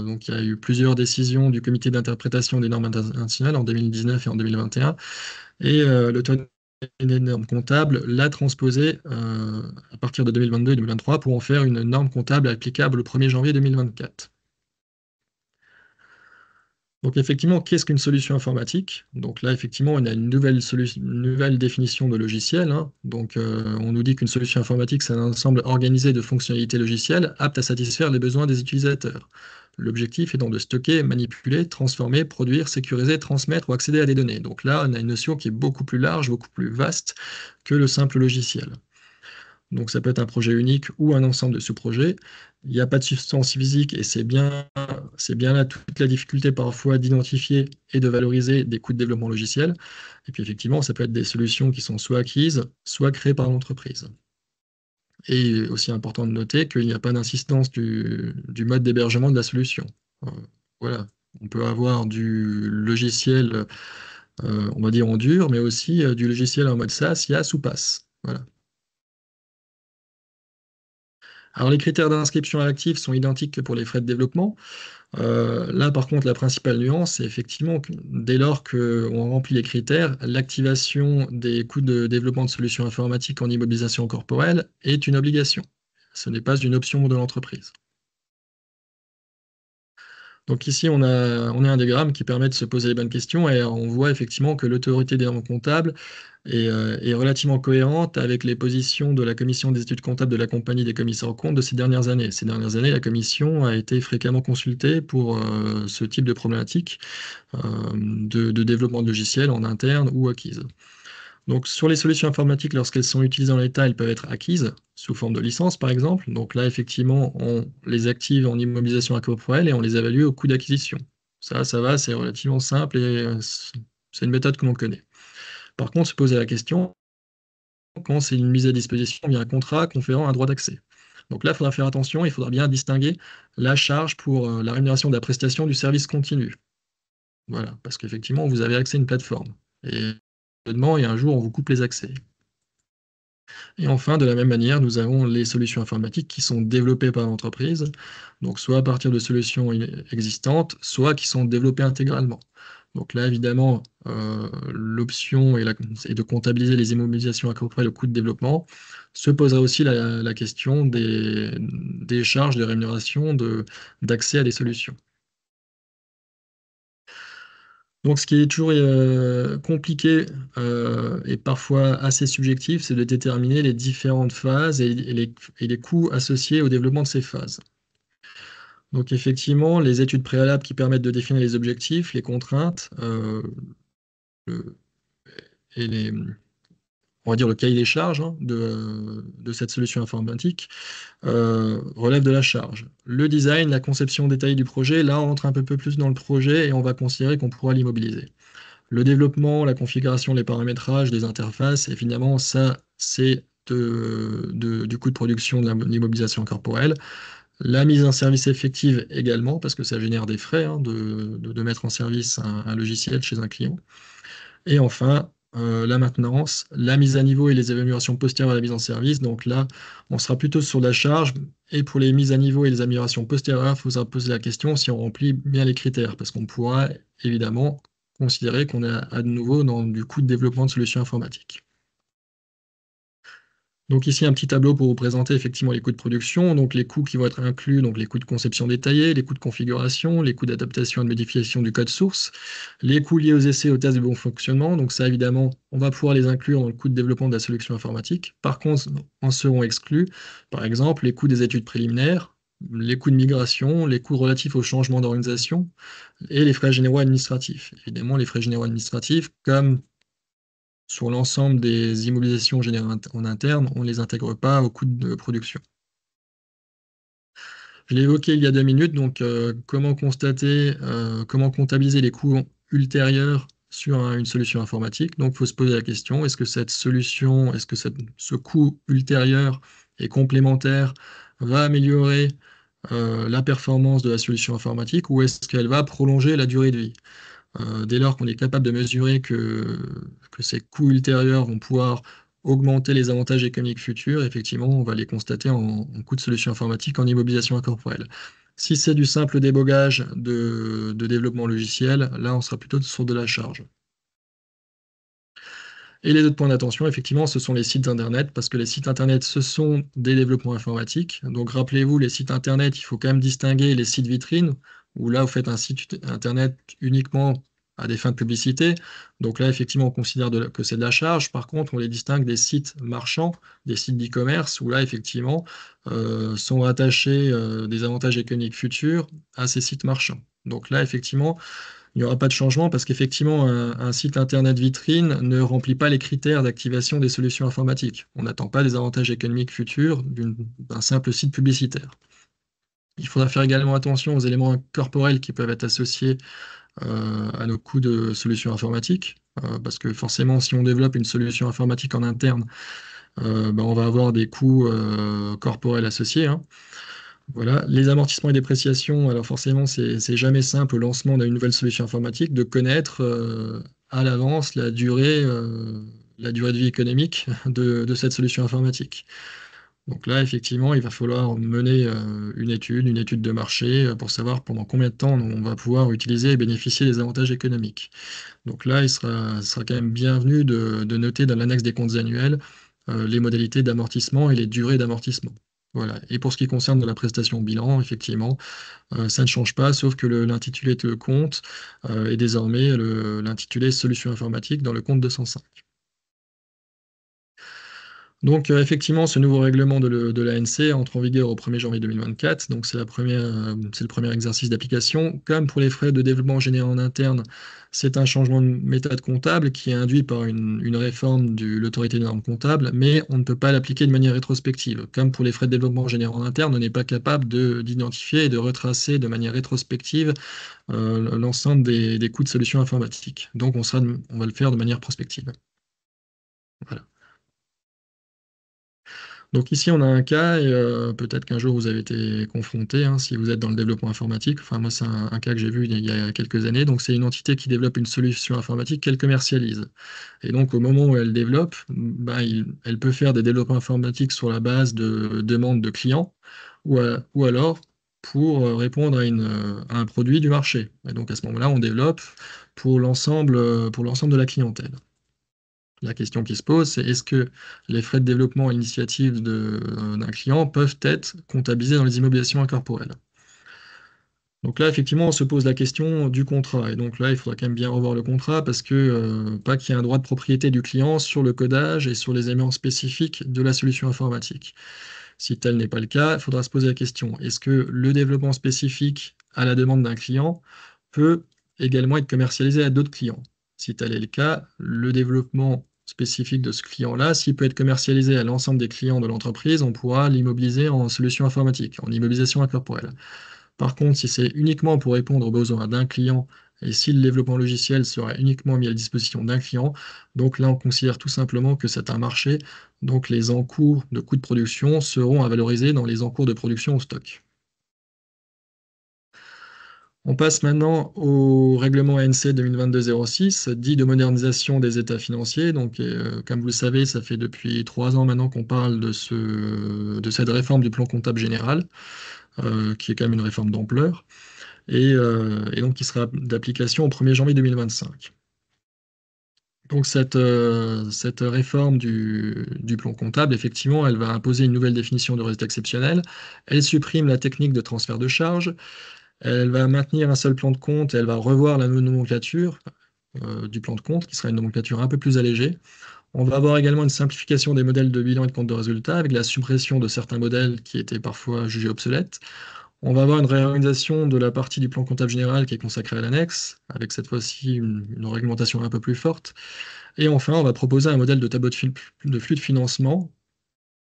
Donc il y a eu plusieurs décisions du comité d'interprétation des normes internationales en 2019 et en 2021 et l'autorité des normes comptables l'a transposé à partir de 2022 et 2023 pour en faire une norme comptable applicable le 1er janvier 2024. Donc effectivement, qu'est-ce qu'une solution informatique? Donc là, effectivement, on a une nouvelle définition de logiciel, hein. Donc on nous dit qu'une solution informatique, c'est un ensemble organisé de fonctionnalités logicielles aptes à satisfaire les besoins des utilisateurs. L'objectif étant de stocker, manipuler, transformer, produire, sécuriser, transmettre ou accéder à des données. Donc là, on a une notion qui est beaucoup plus large, beaucoup plus vaste que le simple logiciel. Donc ça peut être un projet unique ou un ensemble de sous-projets. Il n'y a pas de substance physique et c'est bien là toute la difficulté parfois d'identifier et de valoriser des coûts de développement logiciel. Et puis effectivement, ça peut être des solutions qui sont soit acquises, soit créées par l'entreprise. Et il est aussi important de noter qu'il n'y a pas d'insistance du mode d'hébergement de la solution. Euh, voilà, on peut avoir du logiciel, on va dire en dur, mais aussi du logiciel en mode SaaS, IaaS ou PaaS. Voilà. Alors les critères d'inscription à l'actif sont identiques que pour les frais de développement. Là, par contre, la principale nuance, c'est effectivement que dès lors qu'on remplit les critères, l'activation des coûts de développement de solutions informatiques en immobilisation corporelle est une obligation. Ce n'est pas une option de l'entreprise. Donc ici, on a un diagramme qui permet de se poser les bonnes questions et on voit effectivement que l'autorité des normes comptables est relativement cohérente avec les positions de la commission des études comptables de la compagnie des commissaires aux comptes de ces dernières années. Ces dernières années, la commission a été fréquemment consultée pour ce type de problématique de développement de logiciels en interne ou acquise. Donc, sur les solutions informatiques, lorsqu'elles sont utilisées en l'état, elles peuvent être acquises sous forme de licence, par exemple. Donc là, effectivement, on les active en immobilisation incorporelle et on les évalue au coût d'acquisition. Ça va, c'est relativement simple et c'est une méthode que l'on connaît. Par contre, se poser la question, quand c'est une mise à disposition via un contrat conférant un droit d'accès. Donc là, il faudra faire attention, il faudra bien distinguer la charge pour la rémunération de la prestation du service continu. Voilà, parce qu'effectivement, vous avez accès à une plateforme. Et et un jour, on vous coupe les accès. Et enfin, de la même manière, nous avons les solutions informatiques qui sont développées par l'entreprise, donc soit à partir de solutions existantes, soit qui sont développées intégralement. Donc là, évidemment, l'option est de comptabiliser les immobilisations incorporelles au coût de développement. Se posera aussi la question des charges de rémunération d'accès à des solutions. Donc, ce qui est toujours compliqué et parfois assez subjectif, c'est de déterminer les différentes phases et les coûts associés au développement de ces phases. Donc, effectivement, les études préalables qui permettent de définir les objectifs, les contraintes le- et on va dire le cahier des charges hein, de cette solution informatique relèvent de la charge. Le design, la conception détaillée du projet, là, on entre un peu plus dans le projet et on va considérer qu'on pourra l'immobiliser. Le développement, la configuration, les paramétrages, les interfaces, évidemment, ça, c'est du coût de production de l'immobilisation corporelle. La mise en service effective également, parce que ça génère des frais hein, de mettre en service un logiciel chez un client. Et enfin, la maintenance, la mise à niveau et les améliorations postérieures à la mise en service. Donc là, on sera plutôt sur la charge. Et pour les mises à niveau et les améliorations postérieures, il faudra poser la question si on remplit bien les critères, parce qu'on pourra évidemment considérer qu'on est à nouveau dans du coût de développement de solutions informatiques. Donc ici, un petit tableau pour vous présenter effectivement les coûts de production, donc les coûts qui vont être inclus, donc les coûts de conception détaillés, les coûts de configuration, les coûts d'adaptation et de modification du code source, les coûts liés aux essais et aux tests de bon fonctionnement. Donc ça, évidemment, on va pouvoir les inclure dans le coût de développement de la solution informatique. Par contre, en seront exclus, par exemple, les coûts des études préliminaires, les coûts de migration, les coûts relatifs au changement d'organisation et les frais généraux administratifs. Évidemment, les frais généraux administratifs, comme sur l'ensemble des immobilisations générées en interne, on ne les intègre pas au coût de production. Je l'ai évoqué il y a 2 minutes, donc comment constater, comment comptabiliser les coûts ultérieurs une solution informatique. Donc, il faut se poser la question, est-ce que cette solution, ce coût ultérieur et complémentaire va améliorer la performance de la solution informatique ou est-ce qu'elle va prolonger la durée de vie? Dès lors qu'on est capable de mesurer que ces coûts ultérieurs vont pouvoir augmenter les avantages économiques futurs, effectivement, on va les constater en coût de solution informatique en immobilisation incorporelle. Si c'est du simple débogage de développement logiciel, là, on sera plutôt sur de la charge. Et les autres points d'attention, effectivement, ce sont les sites Internet, parce que les sites Internet, ce sont des développements informatiques. Donc rappelez-vous, les sites Internet, il faut quand même distinguer les sites vitrines, où là, vous faites un site Internet uniquement à des fins de publicité. Donc là, effectivement, on considère que c'est de la charge. Par contre, on les distingue des sites marchands, des sites d'e-commerce, où là, effectivement, sont rattachés des avantages économiques futurs à ces sites marchands. Donc là, effectivement, il n'y aura pas de changement parce qu'effectivement, un site Internet vitrine ne remplit pas les critères d'activation des solutions informatiques. On n'attend pas des avantages économiques futurs d'un simple site publicitaire. Il faudra faire également attention aux éléments corporels qui peuvent être associés à nos coûts de solutions informatiques, parce que forcément, si on développe une solution informatique en interne, ben, on va avoir des coûts corporels associés, hein. Voilà, les amortissements et dépréciations, alors forcément, c'est jamais simple au lancement d'une nouvelle solution informatique de connaître à l'avance la durée de vie économique de cette solution informatique. Donc là, effectivement, il va falloir mener une étude de marché pour savoir pendant combien de temps on va pouvoir utiliser et bénéficier des avantages économiques. Donc là, sera quand même bienvenu de noter dans l'annexe des comptes annuels les modalités d'amortissement et les durées d'amortissement. Voilà. Et pour ce qui concerne la prestation bilan, effectivement, ça ne change pas, sauf que l'intitulé de compte est désormais l'intitulé solution informatique dans le compte 205. Donc, effectivement, ce nouveau règlement de l'ANC entre en vigueur au 1er janvier 2024. Donc, c'est le premier exercice d'application. Comme pour les frais de développement générés en interne, c'est un changement de méthode comptable qui est induit par une réforme de l'autorité des normes comptables, mais on ne peut pas l'appliquer de manière rétrospective. Comme pour les frais de développement générés en interne, on n'est pas capable d'identifier et de retracer de manière rétrospective l'ensemble des coûts de solutions informatiques. Donc, on va le faire de manière prospective. Voilà. Donc ici, on a un cas, et peut-être qu'un jour vous avez été confronté, hein, si vous êtes dans le développement informatique. Enfin, moi, c'est un cas que j'ai vu il y a quelques années. Donc, c'est une entité qui développe une solution informatique qu'elle commercialise. Et donc, au moment où elle développe, ben, elle peut faire des développements informatiques sur la base de demandes de clients ou alors pour répondre à un produit du marché. Et donc, à ce moment-là, on développe pour l'ensemble de la clientèle. La question qui se pose, c'est est-ce que les frais de développement à l'initiative d'un client peuvent être comptabilisés dans les immobilisations incorporelles? Donc là, effectivement, on se pose la question du contrat. Et donc là, il faudra quand même bien revoir le contrat parce que pas qu'il y ait un droit de propriété du client sur le codage et sur les éléments spécifiques de la solution informatique. Si tel n'est pas le cas, il faudra se poser la question, est-ce que le développement spécifique à la demande d'un client peut également être commercialisé à d'autres clients? Si tel est le cas, le développement spécifique de ce client-là, s'il peut être commercialisé à l'ensemble des clients de l'entreprise, on pourra l'immobiliser en solution informatique, en immobilisation incorporelle. Par contre, si c'est uniquement pour répondre aux besoins d'un client et si le développement logiciel sera uniquement mis à disposition d'un client, donc là, on considère tout simplement que c'est un marché, donc les encours de coûts de production seront à valoriser dans les encours de production au stock. On passe maintenant au règlement ANC 2022-06, dit de modernisation des états financiers. Donc, comme vous le savez, ça fait depuis 3 ans maintenant qu'on parle de cette réforme du plan comptable général, qui est quand même une réforme d'ampleur, et donc qui sera d'application au 1er janvier 2025. Donc cette réforme du plan comptable, effectivement, elle va imposer une nouvelle définition de résultat exceptionnel. Elle supprime la technique de transfert de charge. Elle va maintenir un seul plan de compte et elle va revoir la nomenclature du plan de compte, qui sera une nomenclature un peu plus allégée. On va avoir également une simplification des modèles de bilan et de compte de résultat, avec la suppression de certains modèles qui étaient parfois jugés obsolètes. On va avoir une réorganisation de la partie du plan comptable général qui est consacrée à l'annexe, avec cette fois-ci une réglementation un peu plus forte. Et enfin, on va proposer un modèle de tableau de flux de financement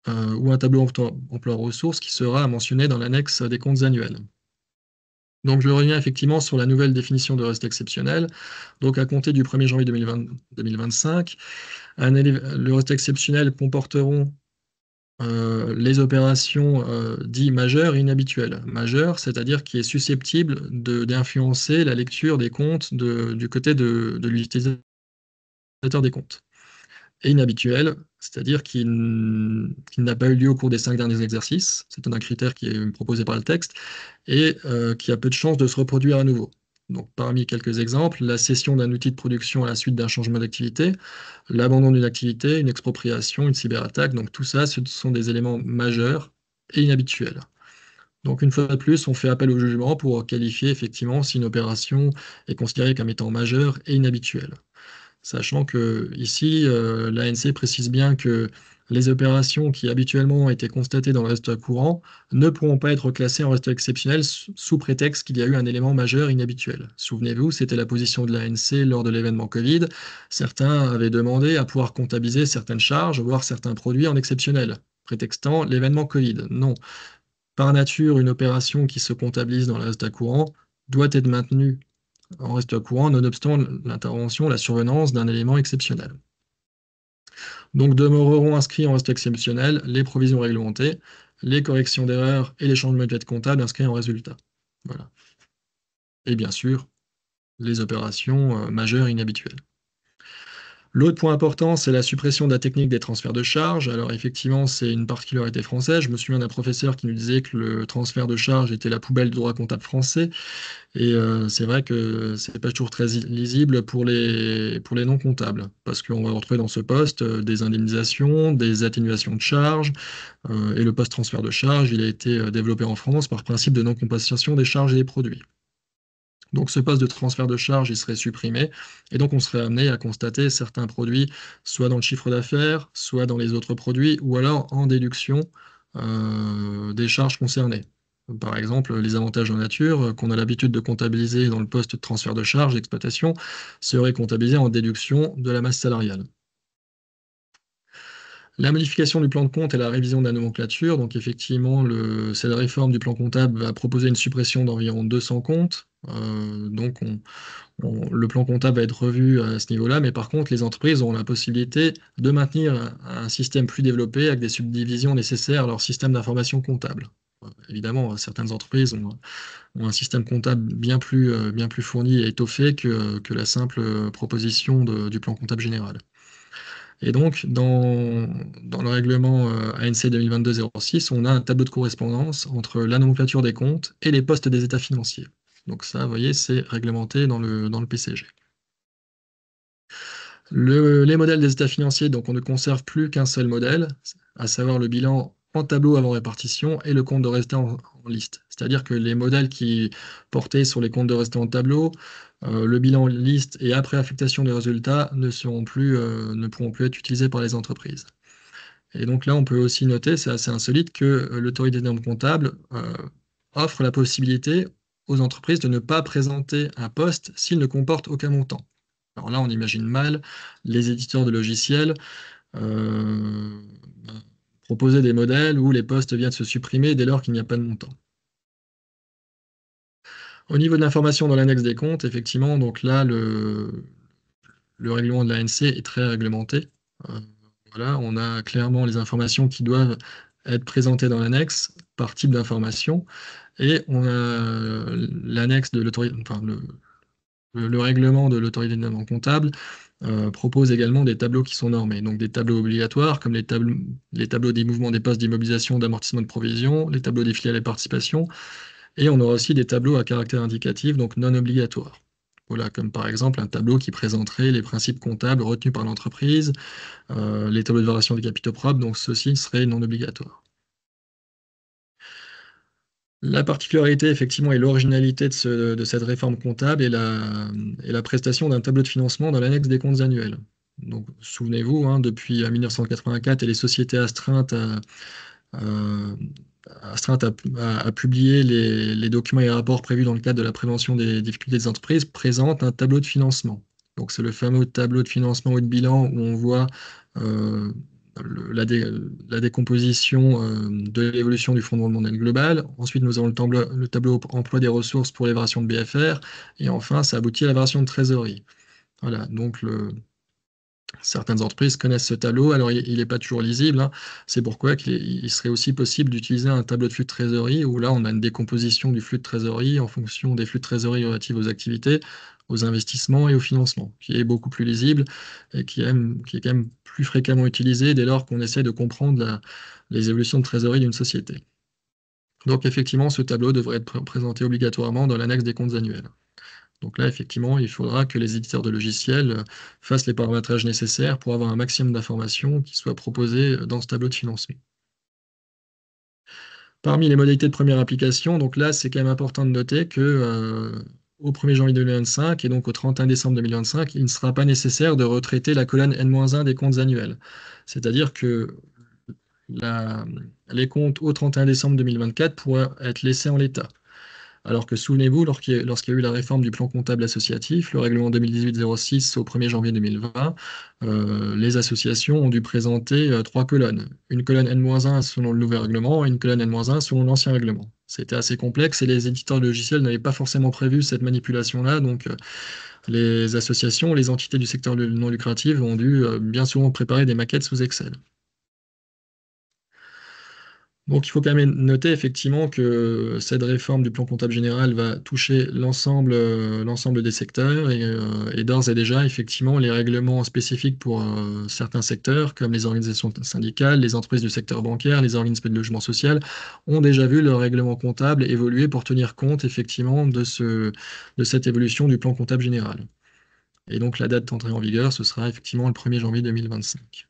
ou un tableau emploi ressources qui sera mentionné dans l'annexe des comptes annuels. Donc, je reviens effectivement sur la nouvelle définition de reste exceptionnel. Donc, à compter du 1er janvier 2025, le reste exceptionnel comporteront les opérations dites majeures et inhabituelles. Majeures, c'est-à-dire qui est susceptible d'influencer la lecture des comptes du côté de l'utilisateur des comptes. Et inhabituel, c'est-à-dire qui n'a pas eu lieu au cours des 5 derniers exercices. C'est un critère qui est proposé par le texte et qui a peu de chances de se reproduire à nouveau. Donc, parmi quelques exemples, la cession d'un outil de production à la suite d'un changement d'activité, l'abandon d'une activité, une expropriation, une cyberattaque. Donc, tout ça, ce sont des éléments majeurs et inhabituels. Donc, une fois de plus, on fait appel au jugement pour qualifier effectivement si une opération est considérée comme étant majeure et inhabituelle. Sachant que ici, l'ANC précise bien que les opérations qui habituellement ont été constatées dans le reste courant ne pourront pas être classées en reste exceptionnel sous prétexte qu'il y a eu un élément majeur inhabituel. Souvenez-vous, c'était la position de l'ANC lors de l'événement Covid. Certains avaient demandé à pouvoir comptabiliser certaines charges, voire certains produits en exceptionnel, prétextant l'événement Covid. Non. Par nature, une opération qui se comptabilise dans le reste courant doit être maintenue en reste courant, nonobstant l'intervention, la survenance d'un élément exceptionnel. Donc demeureront inscrits en reste exceptionnel les provisions réglementées, les corrections d'erreurs et les changements de méthode comptable inscrits en résultat. Voilà. Et bien sûr, les opérations majeures inhabituelles. L'autre point important, c'est la suppression de la technique des transferts de charges. Alors effectivement, c'est une particularité française. Je me souviens d'un professeur qui nous disait que le transfert de charges était la poubelle du droit comptable français. Et c'est vrai que c'est pas toujours très lisible pour les non-comptables, parce qu'on va retrouver dans ce poste des indemnisations, des atténuations de charges, et le post-transfert de charges, il a été développé en France par principe de non-compensation des charges et des produits. Donc ce poste de transfert de charges, il serait supprimé, et donc on serait amené à constater certains produits, soit dans le chiffre d'affaires, soit dans les autres produits, ou alors en déduction des charges concernées. Par exemple, les avantages en nature qu'on a l'habitude de comptabiliser dans le poste de transfert de charges d'exploitation seraient comptabilisés en déduction de la masse salariale. La modification du plan de compte et la révision de la nomenclature, donc effectivement, cette réforme du plan comptable va proposer une suppression d'environ 200 comptes. Donc le plan comptable va être revu à ce niveau-là, mais par contre, les entreprises auront la possibilité de maintenir un système plus développé avec des subdivisions nécessaires à leur système d'information comptable. Évidemment, certaines entreprises ont un système comptable bien plus fourni et étoffé que la simple proposition du plan comptable général. Et donc, dans le règlement ANC 2022-06, on a un tableau de correspondance entre la nomenclature des comptes et les postes des états financiers. Donc ça, vous voyez, c'est réglementé dans le PCG. Les modèles des états financiers, donc on ne conserve plus qu'un seul modèle, à savoir le bilan en tableau avant répartition et le compte de résultat en liste. C'est-à-dire que les modèles qui portaient sur les comptes de résultat en tableau, le bilan en liste et après affectation des résultats ne pourront plus être utilisés par les entreprises. Et donc là, on peut aussi noter, c'est assez insolite, que l'autorité des normes comptables offre la possibilité aux entreprises de ne pas présenter un poste s'il ne comporte aucun montant. Alors là, on imagine mal les éditeurs de logiciels euh, proposer des modèles où les postes viennent se supprimer dès lors qu'il n'y a pas de montant. Au niveau de l'information dans l'annexe des comptes, effectivement, donc là, le règlement de l'ANC est très réglementé. Voilà, on a clairement les informations qui doivent être présentées dans l'annexe par type d'information, et on a l'annexe de l'autorité, enfin, le règlement de l'autorité de normes comptable propose également des tableaux qui sont normés, donc des tableaux obligatoires comme les tableaux des mouvements des postes d'immobilisation, d'amortissement de provision, les tableaux des filiales et participations, et on aura aussi des tableaux à caractère indicatif, donc non obligatoires. Voilà, comme par exemple un tableau qui présenterait les principes comptables retenus par l'entreprise, les tableaux de variation des capitaux propres, donc ceux-ci seraient non obligatoires. La particularité, effectivement, et l'originalité de cette réforme comptable est la prestation d'un tableau de financement dans l'annexe des comptes annuels. Donc, souvenez-vous, hein, depuis 1984, et les sociétés euh, astreintes à publier les documents et rapports prévus dans le cadre de la prévention des difficultés des entreprises présentent un tableau de financement. Donc, c'est le fameux tableau de financement ou de bilan où on voit la décomposition de l'évolution du Fonds de roulement mondial global. Ensuite, nous avons le tableau emploi des ressources pour les variations de BFR. Et enfin, ça aboutit à la variation de trésorerie. Voilà, donc certaines entreprises connaissent ce tableau. Alors, il n'est pas toujours lisible, hein. C'est pourquoi il serait aussi possible d'utiliser un tableau de flux de trésorerie où là, on a une décomposition du flux de trésorerie en fonction des flux de trésorerie relatifs aux activités, aux investissements et au financement, qui est beaucoup plus lisible et qui est quand même plus fréquemment utilisé dès lors qu'on essaie de comprendre les évolutions de trésorerie d'une société. Donc, effectivement, ce tableau devrait être présenté obligatoirement dans l'annexe des comptes annuels. Donc là, effectivement, il faudra que les éditeurs de logiciels fassent les paramétrages nécessaires pour avoir un maximum d'informations qui soient proposées dans ce tableau de financement. Parmi les modalités de première application, donc là, c'est quand même important de noter que au 1er janvier 2025 et donc au 31 décembre 2025, il ne sera pas nécessaire de retraiter la colonne N-1 des comptes annuels. C'est-à-dire que la- les comptes au 31 décembre 2024 pourraient être laissés en l'état. Alors que souvenez-vous, lorsqu'il y a eu la réforme du plan comptable associatif, le règlement 2018-06 au 1er janvier 2020, les associations ont dû présenter trois colonnes. Une colonne N-1 selon le nouveau règlement et une colonne N-1 selon l'ancien règlement. C'était assez complexe et les éditeurs de logiciels n'avaient pas forcément prévu cette manipulation-là. Donc, les associations, les entités du secteur non lucratif ont dû bien souvent préparer des maquettes sous Excel. Donc, il faut quand même noter effectivement que cette réforme du plan comptable général va toucher l'ensemble des secteurs et d'ores et déjà, effectivement, les règlements spécifiques pour certains secteurs, comme les organisations syndicales, les entreprises du secteur bancaire, les organismes de logement social, ont déjà vu leur règlement comptable évoluer pour tenir compte effectivement de cette évolution du plan comptable général. Et donc, la date d'entrée en vigueur, ce sera effectivement le 1er janvier 2025.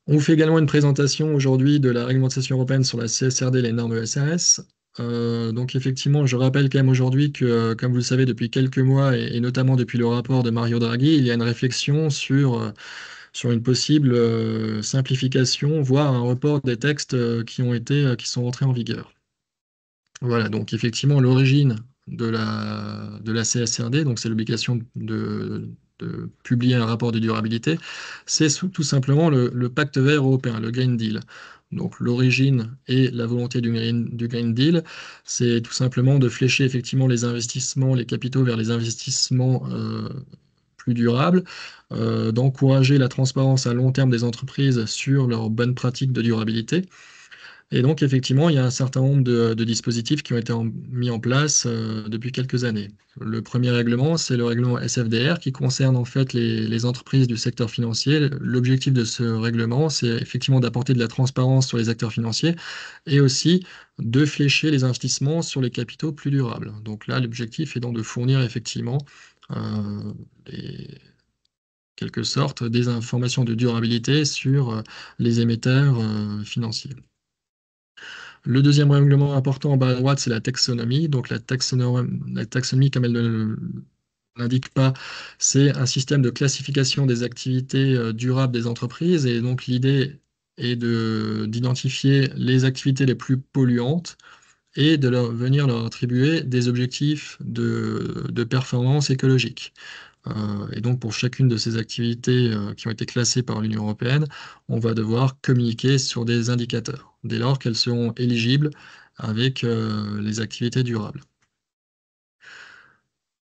On vous fait également une présentation aujourd'hui de la réglementation européenne sur la CSRD et les normes ESRS. Donc effectivement, je rappelle quand même aujourd'hui que, comme vous le savez, depuis quelques mois, et notamment depuis le rapport de Mario Draghi, il y a une réflexion sur une possible simplification, voire un report des textes qui sont entrés en vigueur. Voilà, donc effectivement, l'origine de la CSRD, donc c'est l'obligation de publier un rapport de durabilité, c'est tout simplement le pacte vert européen, le Green Deal. Donc l'origine et la volonté du Green Deal, c'est tout simplement de flécher effectivement les investissements, les capitaux vers les investissements plus durables, d'encourager la transparence à long terme des entreprises sur leurs bonnes pratiques de durabilité et donc, effectivement, il y a un certain nombre de dispositifs qui ont été mis en place depuis quelques années. Le premier règlement, c'est le règlement SFDR qui concerne en fait les entreprises du secteur financier. L'objectif de ce règlement, c'est effectivement d'apporter de la transparence sur les acteurs financiers et aussi de flécher les investissements sur les capitaux plus durables. Donc là, l'objectif est donc de fournir effectivement les quelque sorte des informations de durabilité sur les émetteurs financiers. Le deuxième règlement important en bas à droite, c'est la taxonomie. Donc la taxonomie, comme elle ne l'indique pas, c'est un système de classification des activités durables des entreprises. Et donc l'idée est d'identifier les activités les plus polluantes et de venir leur attribuer des objectifs de performance écologique. Et donc, pour chacune de ces activités qui ont été classées par l'Union européenne, on va devoir communiquer sur des indicateurs, dès lors qu'elles seront éligibles avec les activités durables.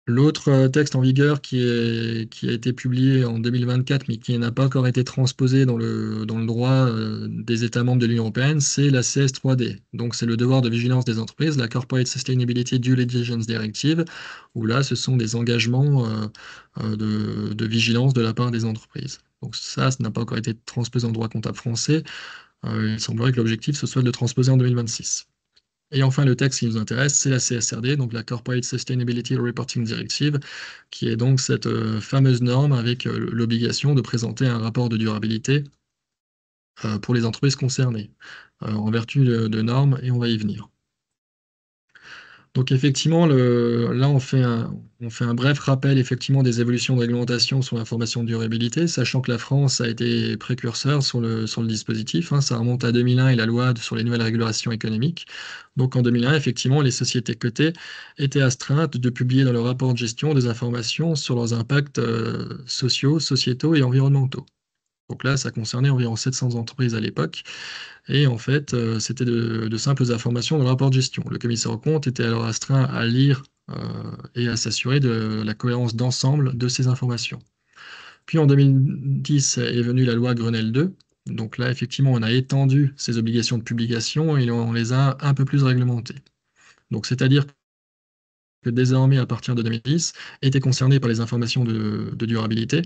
L'autre texte en vigueur qui a été publié en 2024, mais qui n'a pas encore été transposé dans le droit des États membres de l'Union européenne, c'est la CS3D. Donc, c'est le devoir de vigilance des entreprises, la Corporate Sustainability Due Diligence Directive, où là, ce sont des engagements de vigilance de la part des entreprises. Donc, ça n'a pas encore été transposé en droit comptable français. Il semblerait que l'objectif, ce soit de le transposer en 2026. Et enfin, le texte qui nous intéresse, c'est la CSRD, donc la Corporate Sustainability Reporting Directive, qui est donc cette fameuse norme avec l'obligation de présenter un rapport de durabilité pour les entreprises concernées, en vertu de normes, et on va y venir. Donc effectivement, là, on fait un bref rappel effectivement des évolutions de réglementation sur l'information de durabilité, sachant que la France a été précurseur sur le dispositif, hein. Ça remonte à 2001 et la loi sur les nouvelles régulations économiques. Donc en 2001, effectivement, les sociétés cotées étaient astreintes de publier dans leur rapport de gestion des informations sur leurs impacts sociaux, sociétaux et environnementaux. Donc là, ça concernait environ 700 entreprises à l'époque. Et en fait, c'était de simples informations dans le rapport de gestion. Le commissaire aux comptes était alors astreint à lire et à s'assurer de la cohérence d'ensemble de ces informations. Puis en 2010 est venue la loi Grenelle 2. Donc là, effectivement, on a étendu ces obligations de publication et on les a un peu plus réglementées. Donc c'est-à-dire que désormais, à partir de 2010, étaient concernées par les informations de durabilité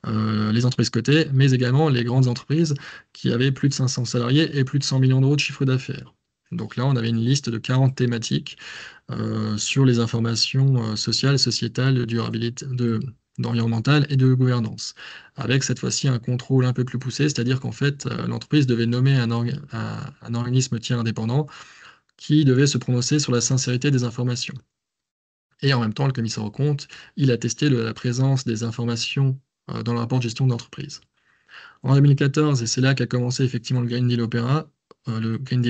les entreprises cotées, mais également les grandes entreprises qui avaient plus de 500 salariés et plus de 100 millions d'euros de chiffre d'affaires. Donc là, on avait une liste de 40 thématiques sur les informations sociales, sociétales, de durabilité, d'environnementale et de gouvernance, avec cette fois-ci un contrôle un peu plus poussé, c'est-à-dire qu'en fait, l'entreprise devait nommer un organisme tiers indépendant qui devait se prononcer sur la sincérité des informations. Et en même temps, le commissaire aux comptes, il attestait de la présence des informations dans le rapport de gestion de l'entreprise. En 2014, et c'est là qu'a commencé effectivement le Green Deal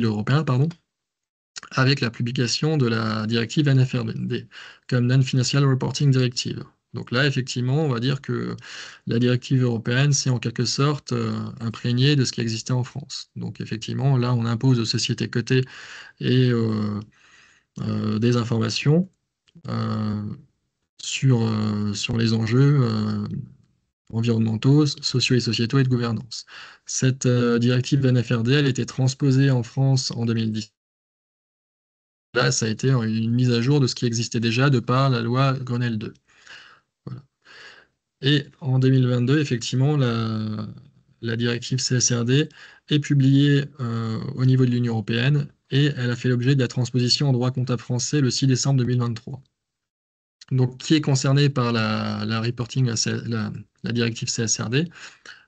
européen, pardon, avec la publication de la directive NFRD, comme Non-Financial Reporting Directive. Donc là, effectivement, on va dire que la directive européenne s'est en quelque sorte imprégnée de ce qui existait en France. Donc effectivement, là, on impose aux sociétés cotées et des informations euh, sur les enjeux environnementaux, sociaux et sociétaux et de gouvernance. Cette directive NFRD, elle a été transposée en France en 2010. Là, ça a été une mise à jour de ce qui existait déjà de par la loi Grenelle 2. Voilà. Et en 2022, effectivement, la directive CSRD est publiée au niveau de l'Union européenne et elle a fait l'objet de la transposition en droit comptable français le 6 décembre 2023. Donc, qui est concerné par la reporting, la directive CSRD?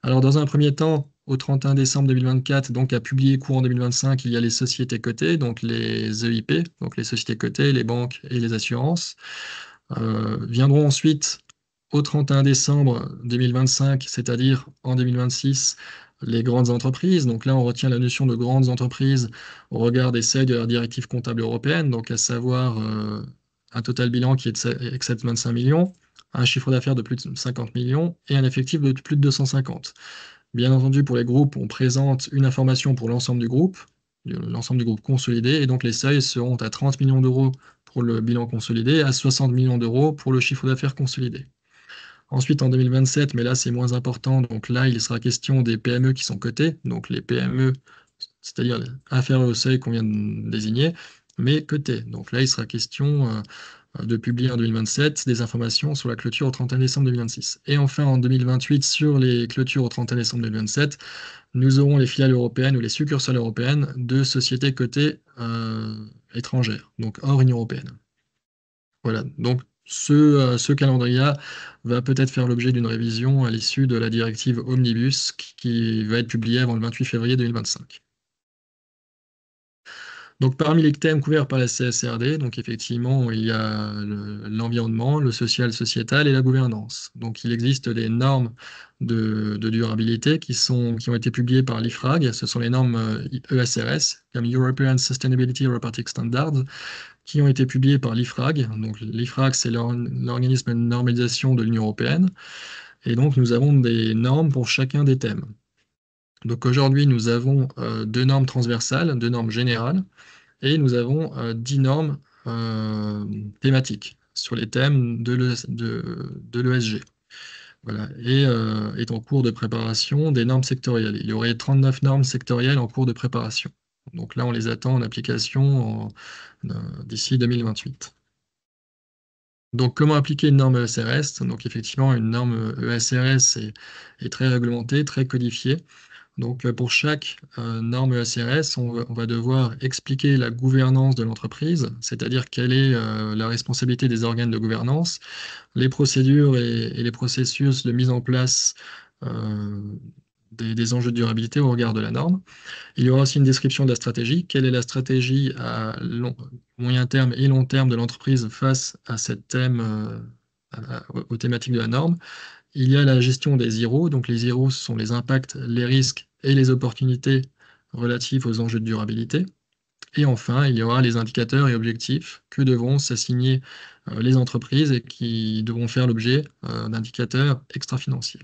Alors, dans un premier temps, au 31 décembre 2024, donc à publier courant 2025, il y a les sociétés cotées, donc les EIP, donc les sociétés cotées, les banques et les assurances. Viendront ensuite, au 31 décembre 2025, c'est-à-dire en 2026, les grandes entreprises. Donc là, on retient la notion de grandes entreprises au regard des seuils de la directive comptable européenne, donc à savoir un total bilan qui excède 25 millions, un chiffre d'affaires de plus de 50 millions et un effectif de plus de 250. Bien entendu, pour les groupes, on présente une information pour l'ensemble du groupe consolidé, et donc les seuils seront à 30 millions d'euros pour le bilan consolidé, à 60 millions d'euros pour le chiffre d'affaires consolidé. Ensuite, en 2027, mais là c'est moins important, donc là il sera question des PME qui sont cotées, donc les PME, c'est-à-dire inférieures au seuil qu'on vient de désigner, mais cotées. Donc là il sera question de publier en 2027 des informations sur la clôture au 31 décembre 2026. Et enfin, en 2028, sur les clôtures au 31 décembre 2027, nous aurons les filiales européennes ou les succursales européennes de sociétés cotées étrangères, donc hors Union européenne. Voilà, donc ce calendrier va peut-être faire l'objet d'une révision à l'issue de la directive Omnibus qui va être publiée avant le 28 février 2025. Donc, parmi les thèmes couverts par la CSRD, donc effectivement, il y a l'environnement, le social, sociétal et la gouvernance. Donc, il existe des normes de durabilité qui ont été publiées par l'IFRAG. Ce sont les normes ESRS, comme European Sustainability Reporting Standards, qui ont été publiées par l'IFRAG. Donc, l'IFRAG, c'est l'organisme de normalisation de l'Union européenne. Et donc, nous avons des normes pour chacun des thèmes. Donc, aujourd'hui, nous avons deux normes transversales, deux normes générales. Et nous avons 10 normes thématiques sur les thèmes de l'ESG. Voilà. Et est en cours de préparation des normes sectorielles. Il y aurait 39 normes sectorielles en cours de préparation. Donc là, on les attend en application d'ici 2028. Donc, comment appliquer une norme ESRS? Donc, effectivement, une norme ESRS est très réglementée, très codifiée. Donc, pour chaque norme ESRS, on va devoir expliquer la gouvernance de l'entreprise, c'est-à-dire quelle est la responsabilité des organes de gouvernance, les procédures et les processus de mise en place euh, des enjeux de durabilité au regard de la norme. Il y aura aussi une description de la stratégie. Quelle est la stratégie à moyen terme et long terme de l'entreprise face à cette thème, aux thématiques de la norme? Il y a la gestion des IRO. Donc les IRO, ce sont les impacts, les risques et les opportunités relatifs aux enjeux de durabilité. Et enfin, il y aura les indicateurs et objectifs que devront s'assigner les entreprises et qui devront faire l'objet d'indicateurs extra-financiers.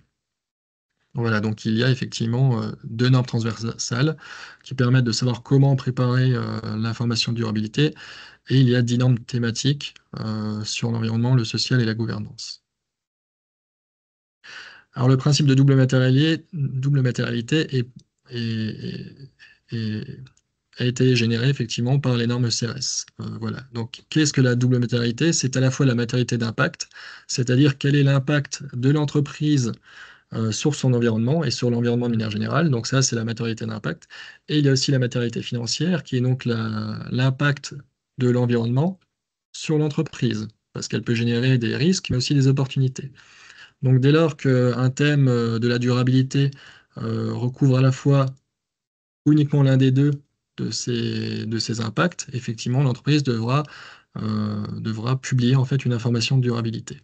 Voilà, donc il y a effectivement deux normes transversales qui permettent de savoir comment préparer l'information de durabilité, et il y a 10 normes thématiques sur l'environnement, le social et la gouvernance. Alors le principe de double matérialité est- a été généré effectivement par les normes CRS. Voilà. Donc qu'est-ce que la double matérialité? C'est à la fois la matérialité d'impact, c'est-à-dire quel est l'impact de l'entreprise sur son environnement et sur l'environnement de manière générale. Donc ça, c'est la matérialité d'impact. Et il y a aussi la matérialité financière, qui est donc l'impact de l'environnement sur l'entreprise, parce qu'elle peut générer des risques, mais aussi des opportunités. Donc dès lors qu'un thème de la durabilité recouvre à la fois uniquement l'un des deux de ces impacts, effectivement, l'entreprise devra publier en fait une information de durabilité.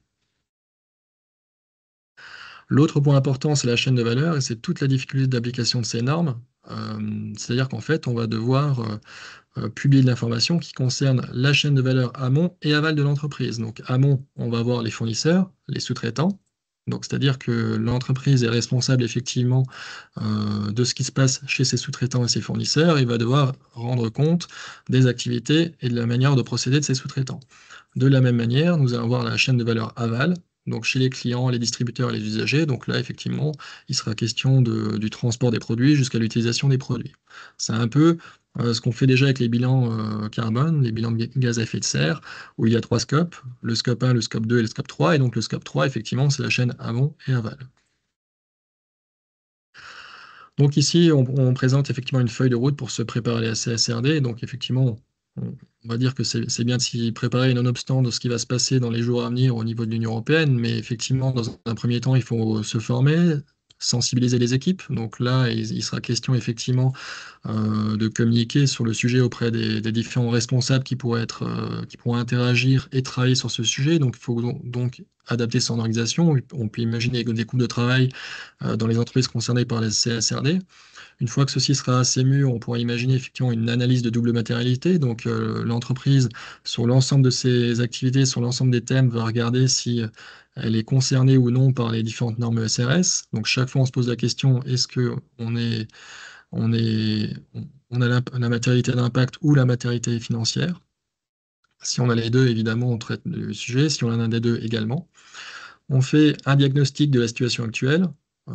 L'autre point important, c'est la chaîne de valeur et c'est toute la difficulté d'application de ces normes. C'est-à-dire qu'en fait, on va devoir publier de l'information qui concerne la chaîne de valeur amont et aval de l'entreprise. Donc amont, on va avoir les fournisseurs, les sous-traitants. Donc c'est-à-dire que l'entreprise est responsable effectivement de ce qui se passe chez ses sous-traitants et ses fournisseurs. Il va devoir rendre compte des activités et de la manière de procéder de ses sous-traitants. De la même manière, nous allons avoir la chaîne de valeur aval, donc chez les clients, les distributeurs et les usagers. Donc là, effectivement, il sera question du transport des produits jusqu'à l'utilisation des produits. C'est un peu ce qu'on fait déjà avec les bilans carbone, les bilans de gaz à effet de serre, où il y a trois scopes, le scope 1, le scope 2 et le scope 3. Et donc le scope 3, effectivement, c'est la chaîne amont et aval. Donc ici, on présente effectivement une feuille de route pour se préparer à la CSRD. Donc effectivement, on va dire que c'est bien de s'y préparer nonobstant de ce qui va se passer dans les jours à venir au niveau de l'Union européenne. Mais effectivement, dans un premier temps, il faut se former, sensibiliser les équipes. Donc là, il sera question effectivement de communiquer sur le sujet auprès des différents responsables qui pourront interagir et travailler sur ce sujet. Donc il faut donc adapter son organisation. On peut imaginer des groupes de travail dans les entreprises concernées par les CSRD. Une fois que ceci sera assez mûr, on pourra imaginer effectivement une analyse de double matérialité. Donc l'entreprise, sur l'ensemble de ses activités, sur l'ensemble des thèmes, va regarder si elle est concernée ou non par les différentes normes SRS. Donc chaque fois, on se pose la question, est-ce que on a la matérialité d'impact ou la matérialité financière? Si on a les deux, évidemment, on traite le sujet. Si on en a un des deux, également. On fait un diagnostic de la situation actuelle. Euh,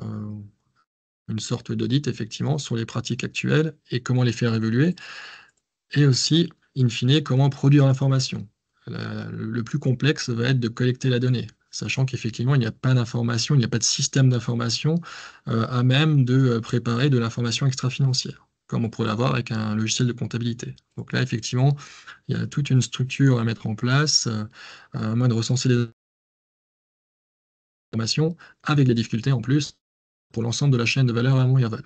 une sorte d'audit, effectivement, sur les pratiques actuelles et comment les faire évoluer, et aussi, in fine, comment produire l'information. Le plus complexe va être de collecter la donnée, sachant qu'effectivement, il n'y a pas d'information, il n'y a pas de système d'information à même de préparer de l'information extra-financière, comme on pourrait l'avoir avec un logiciel de comptabilité. Donc là, effectivement, il y a toute une structure à mettre en place, un moyen de recenser les informations, avec des difficultés en plus pour l'ensemble de la chaîne de valeur amont et aval.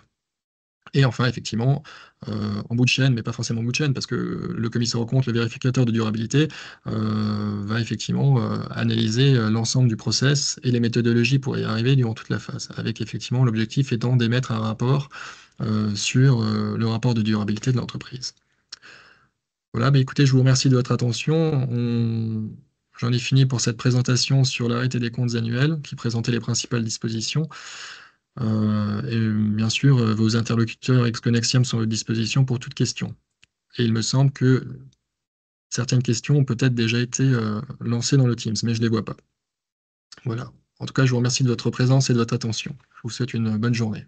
Et enfin, effectivement, en bout de chaîne, mais pas forcément en bout de chaîne, parce que le commissaire aux comptes, le vérificateur de durabilité, va effectivement analyser l'ensemble du process et les méthodologies pour y arriver durant toute la phase, avec effectivement l'objectif étant d'émettre un rapport sur le rapport de durabilité de l'entreprise. Voilà, bah écoutez, je vous remercie de votre attention. J'en ai fini pour cette présentation sur l'arrêté des comptes annuels qui présentait les principales dispositions. Et bien sûr, vos interlocuteurs ex-Connexium sont à votre disposition pour toute question. Et il me semble que certaines questions ont peut-être déjà été lancées dans le Teams, mais je ne les vois pas. Voilà. En tout cas, je vous remercie de votre présence et de votre attention. Je vous souhaite une bonne journée.